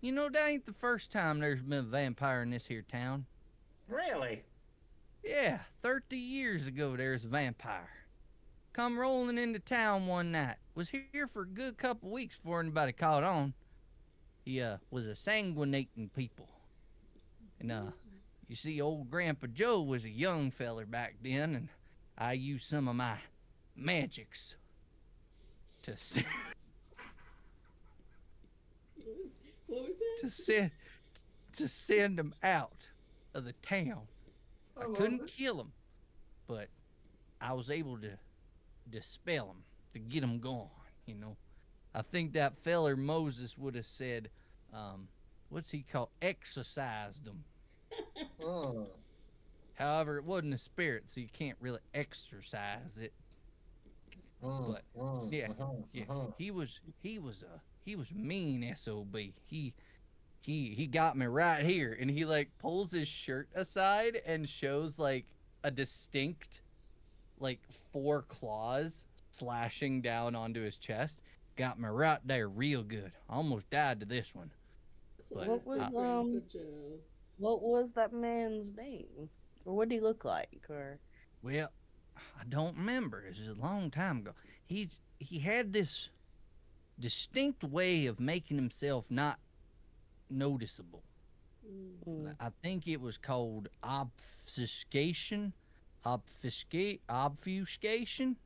You know, that ain't the first time there's been a vampire in this here town. Really? Yeah, 30 years ago there's a vampire. Come rolling into town one night. Was here for a good couple weeks before anybody caught on. He was a sanguinating people. And you see, old Grandpa Joe was a young feller back then, and I used some of my magics to What was that? to send him out of the town. I couldn't kill him, but I was able to dispel him, to get him gone, you know. I think that feller Moses would have said, what's he called? Exorcised him. Oh. However, it wasn't a spirit, so you can't really exorcise it. But yeah, he was a mean SOB. He got me right here, and he like pulls his shirt aside and shows like a distinct like 4 claws slashing down onto his chest. Got me right there real good. Almost died to this one. But, What was Grandpa Joe. what was that man's name? Or what did he look like? Or well, I don't remember. This is a long time ago. He had this distinct way of making himself not noticeable. I think it was called obfuscation. Obfuscation.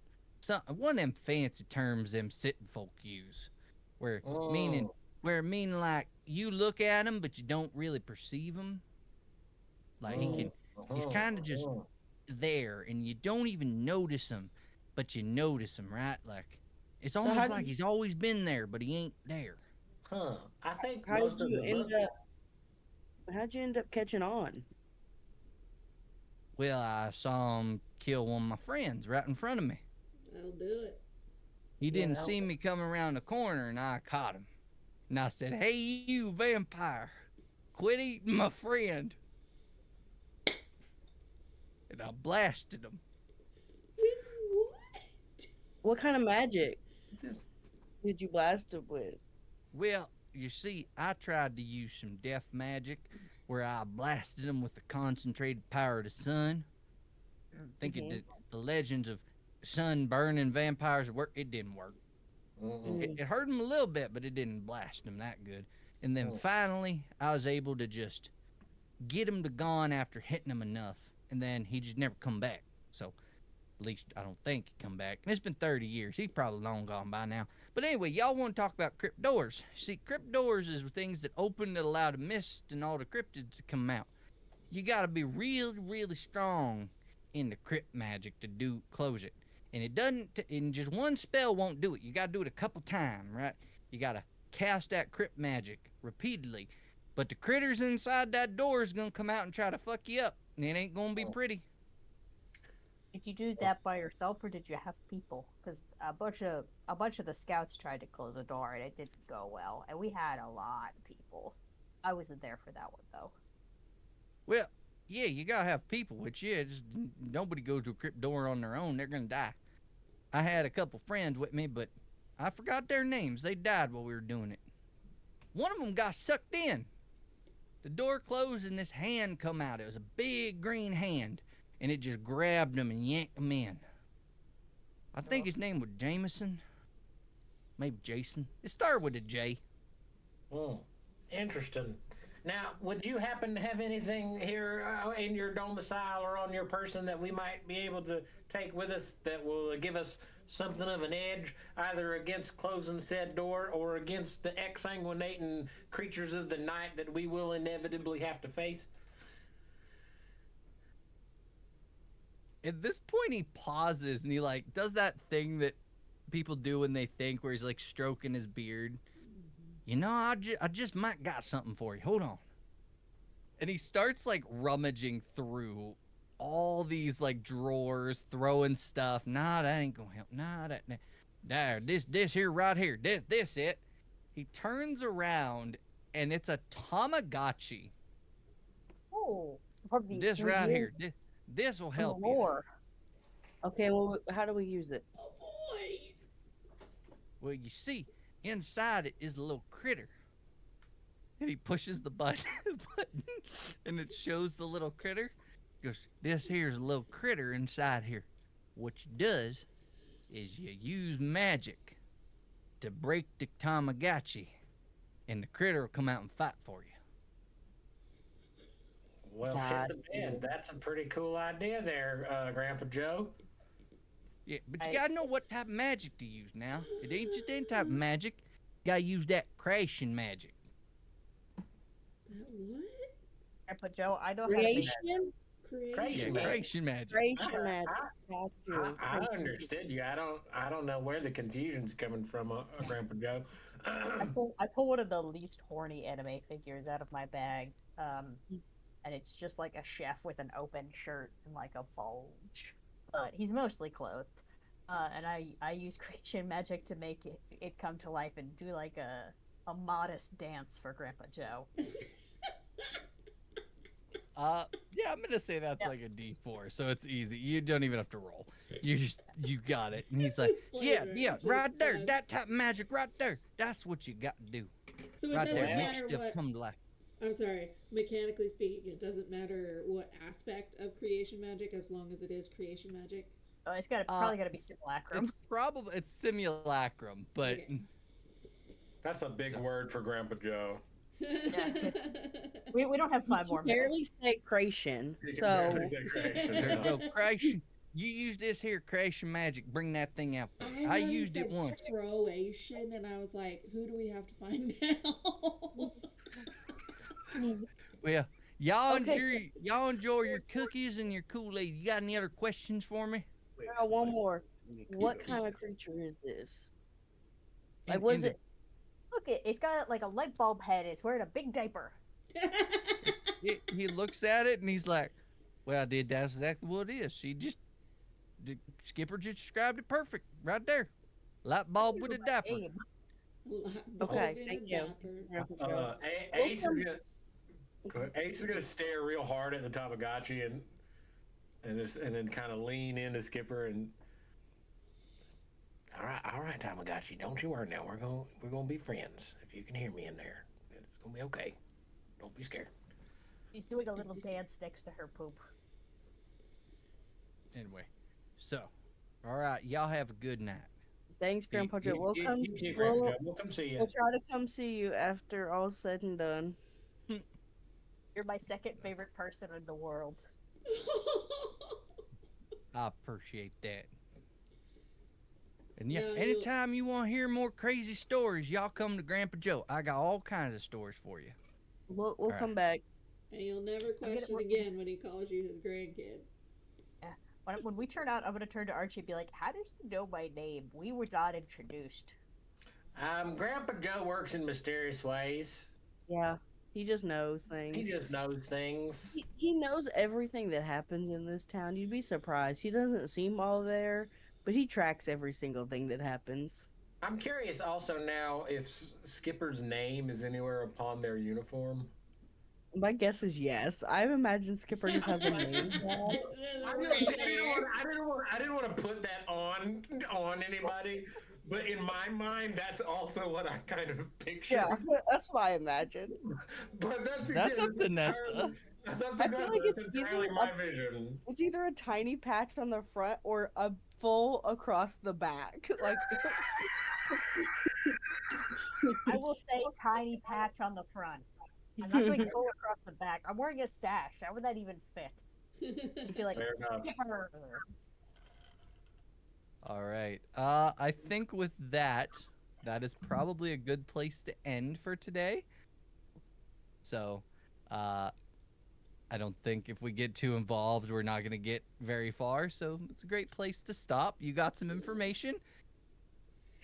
One of them fancy terms them sitting folk use, where meaning like you look at him but you don't really perceive him. Like he's kind of just there and you don't even notice him, but you notice him, right? Like it's almost like he's always been there, but he ain't there. Huh. I think how'd you end up catching on? Well, I saw him kill one of my friends right in front of me. I'll do it. He didn't see me come around the corner, and I caught him. And I said, "Hey, you vampire, quit eating my friend." And I blasted him. What kind of magic did you blast him with? Well, you see, I tried to use some death magic where I blasted him with the concentrated power of the sun. Thinking that the legends of sun burning vampires work. It didn't work. It hurt him a little bit, but it didn't blast him that good. And then finally, I was able to just get him to gone after hitting him enough. And then he just never come back. So, at least I don't think he come back. And it's been 30 years. He's probably long gone by now. But anyway, y'all want to talk about crypt doors. See, crypt doors is things that open that allow the mist and all the cryptids to come out. You got to be really, really strong in the crypt magic to close it. And it doesn't, and just one spell won't do it. You got to do it a couple times, right? You got to cast that crypt magic repeatedly. But the critters inside that door is going to come out and try to fuck you up. And it ain't going to be pretty. Did you do that by yourself, or did you have people? Because a bunch of the scouts tried to close the door, and it didn't go well. And we had a lot of people. I wasn't there for that one though. Well, yeah, you gotta have people with you. Just nobody goes to a crypt door on their own. They're gonna die. I had a couple friends with me, but I forgot their names. They died while we were doing it. One of them got sucked in. The door closed and this hand come out. It was a big green hand. And it just grabbed him and yanked him in. I think his name was Jameson. maybe Jason. It started with a J. Interesting. Now, would you happen to have anything here in your domicile or on your person that we might be able to take with us that will give us something of an edge, either against closing said door or against the exsanguinating creatures of the night that we will inevitably have to face? At this point, he pauses and he like does that thing that people do when they think, where he's like stroking his beard. You know, I just might got something for you. Hold on. And he starts like rummaging through all these like drawers, throwing stuff. Nah, that ain't gonna help. Nah, there, this here right here. This it. He turns around and it's a Tamagotchi. Oh, from the This right here. This will help you. Lore. Okay, well, how do we use it? Oh boy. Well, you see, inside it is a little critter. And he pushes the button, and it shows the little critter. He goes, this here's a little critter inside here. What you does is you use magic to break the Tamagotchi, and the critter will come out and fight for you. Well, God. shit the bed. That's a pretty cool idea there, Grandpa Joe. Yeah, but you gotta know what type of magic to use now. It ain't just any type of magic. You gotta use that creation magic. What? Grandpa Joe, I don't have Creation? Creation Yeah, magic. creation magic. Creation magic. Got you. I understood you. I don't know where the confusion's coming from, Grandpa Joe. I pull one of the least horny anime figures out of my bag, and it's just like a chef with an open shirt and like a bulge, but he's mostly clothed. And I use creation magic to make it come to life and do like a modest dance for Grandpa Joe. Yeah, I'm gonna say that's like a D4, so it's easy. You don't even have to roll. You got it. And he's like, yeah, right there, that type of magic right there. That's what you got to do. So it Right doesn't there, make matter stuff what. come to life. I'm sorry. Mechanically speaking, it doesn't matter what aspect of creation magic, as long as it is creation magic. Oh, it's probably got to be simulacrum. It's simulacrum, but Okay. That's a big word for Grandpa Joe. We don't have 5 more Barely minutes. say creation, You can so barely say creation, there you yeah. go. Creation. You use this here creation magic. Bring that thing out there. I know you used it said once. Croatian, and I was like, who do we have to find now? Well, y'all Okay. enjoy your cookies and your Kool-Aid. You got any other questions for me? one more. What kind of creature is this? Like, And- was and it? Look, it's got like a light bulb head. It's wearing a big diaper. He looks at it and he's like, "Well, that's exactly what it is. The Skipper just described it perfect right there. Light bulb with a diaper." Abe. Okay, Bulb in thank a you. diaper. Ace is gonna stare real hard at the Tamagotchi and then kind of lean into Skipper and. All right, Tamagotchi. Don't you worry now. We're gonna be friends. If you can hear me in there, it's gonna be okay. Don't be scared. She's doing a little dance next to her poop. Anyway, so, all right, y'all have a good night. Thanks, Grandpa Joe. We'll come. You too, Grandpa We'll, Joe. We'll come see you. we'll try to come see you after all's said and done. You're my second favorite person in the world. I appreciate that. And yeah, No, you- anytime you want to hear more crazy stories, y'all come to Grandpa Joe. I got all kinds of stories for you. We'll Alright. come back. And you'll never I'm gonna- question again when he calls you his grandkid. When we turn out, I'm gonna turn to Archie and be like, "How does he know my name? We were not introduced." Grandpa Joe works in mysterious ways. Yeah, he just knows things. He just knows things. He knows everything that happens in this town. You'd be surprised. He doesn't seem all there, but he tracks every single thing that happens. I'm curious also now if Skipper's name is anywhere upon their uniform. My guess is yes. I imagine Skipper just has a name tag. I didn't want to put that on anybody, but in my mind, that's also what I kind of picture. Yeah, that's what I imagine. But that's That's up to entirely- Neassa. That's up to I feel Neassa. like That's it's entirely either my up- vision. It's either a tiny patch on the front or a full across the back. Like will say tiny patch on the front. I'm not doing full across the back. I'm wearing a sash. How would that even fit? To be like, Fair enough. skipper. All right. I think with that, that is probably a good place to end for today. So, I don't think if we get too involved, we're not going to get very far. So it's a great place to stop. You got some information.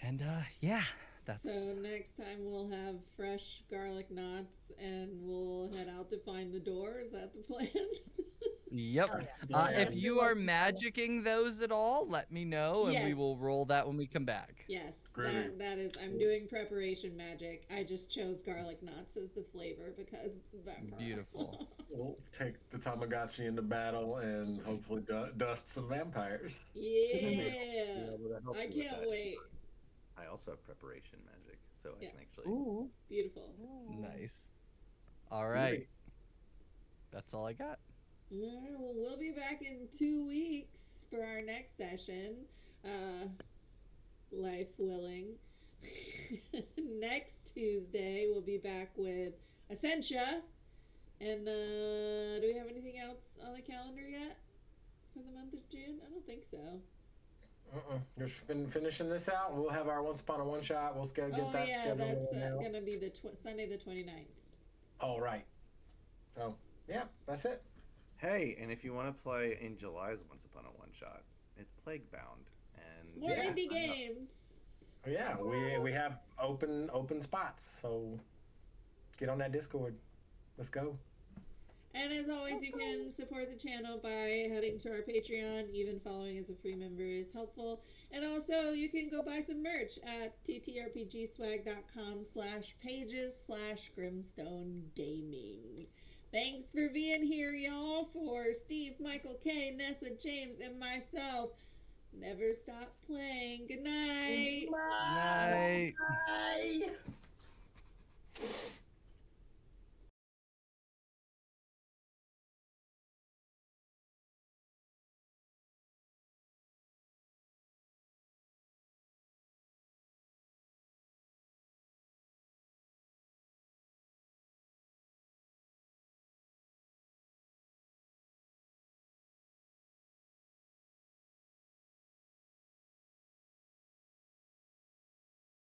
And, yeah, that's... So next time we'll have fresh garlic knots and we'll head out to find the door. Is that the plan? Yep. Oh, yeah. If you are magicking those at all, let me know, and we Yes. will roll that when we come back. Yes, Groovy. that is. I'm doing preparation magic. I just chose garlic knots as the flavor because vampire. Beautiful. We'll take the Tamagotchi into battle and hopefully dust some vampires. Yeah, well, that helps I me with can't that. wait. I also have preparation magic, so Yeah. I can actually. Ooh. Beautiful. Nice. All right. That's all I got. All right, well, we'll be back in 2 weeks for our next session. Life willing. Next Tuesday, we'll be back with Essentia. And do we have anything else on the calendar yet for the month of June? I don't think so. Just been finishing this out, and we'll have our Once Upon a One Shot. We'll get Oh, that yeah, scheduled. that's now. going to be the Sunday the 29th. All right. So, yeah, that's it. Hey, and if you want to play in July's Once Upon a One Shot, it's Plague Bound, and More Yeah. indie games. Yeah, we have open spots, so get on that Discord. Let's go. And as always, you can support the channel by heading to our Patreon. Even following as a free member is helpful. And also, you can go buy some merch at ttrpgswag.com/pages/grimstone-gaming. Thanks for being here, y'all. For Steve, Michael, K, Nessa, James, and myself, never stop playing. Good night. Night. Bye.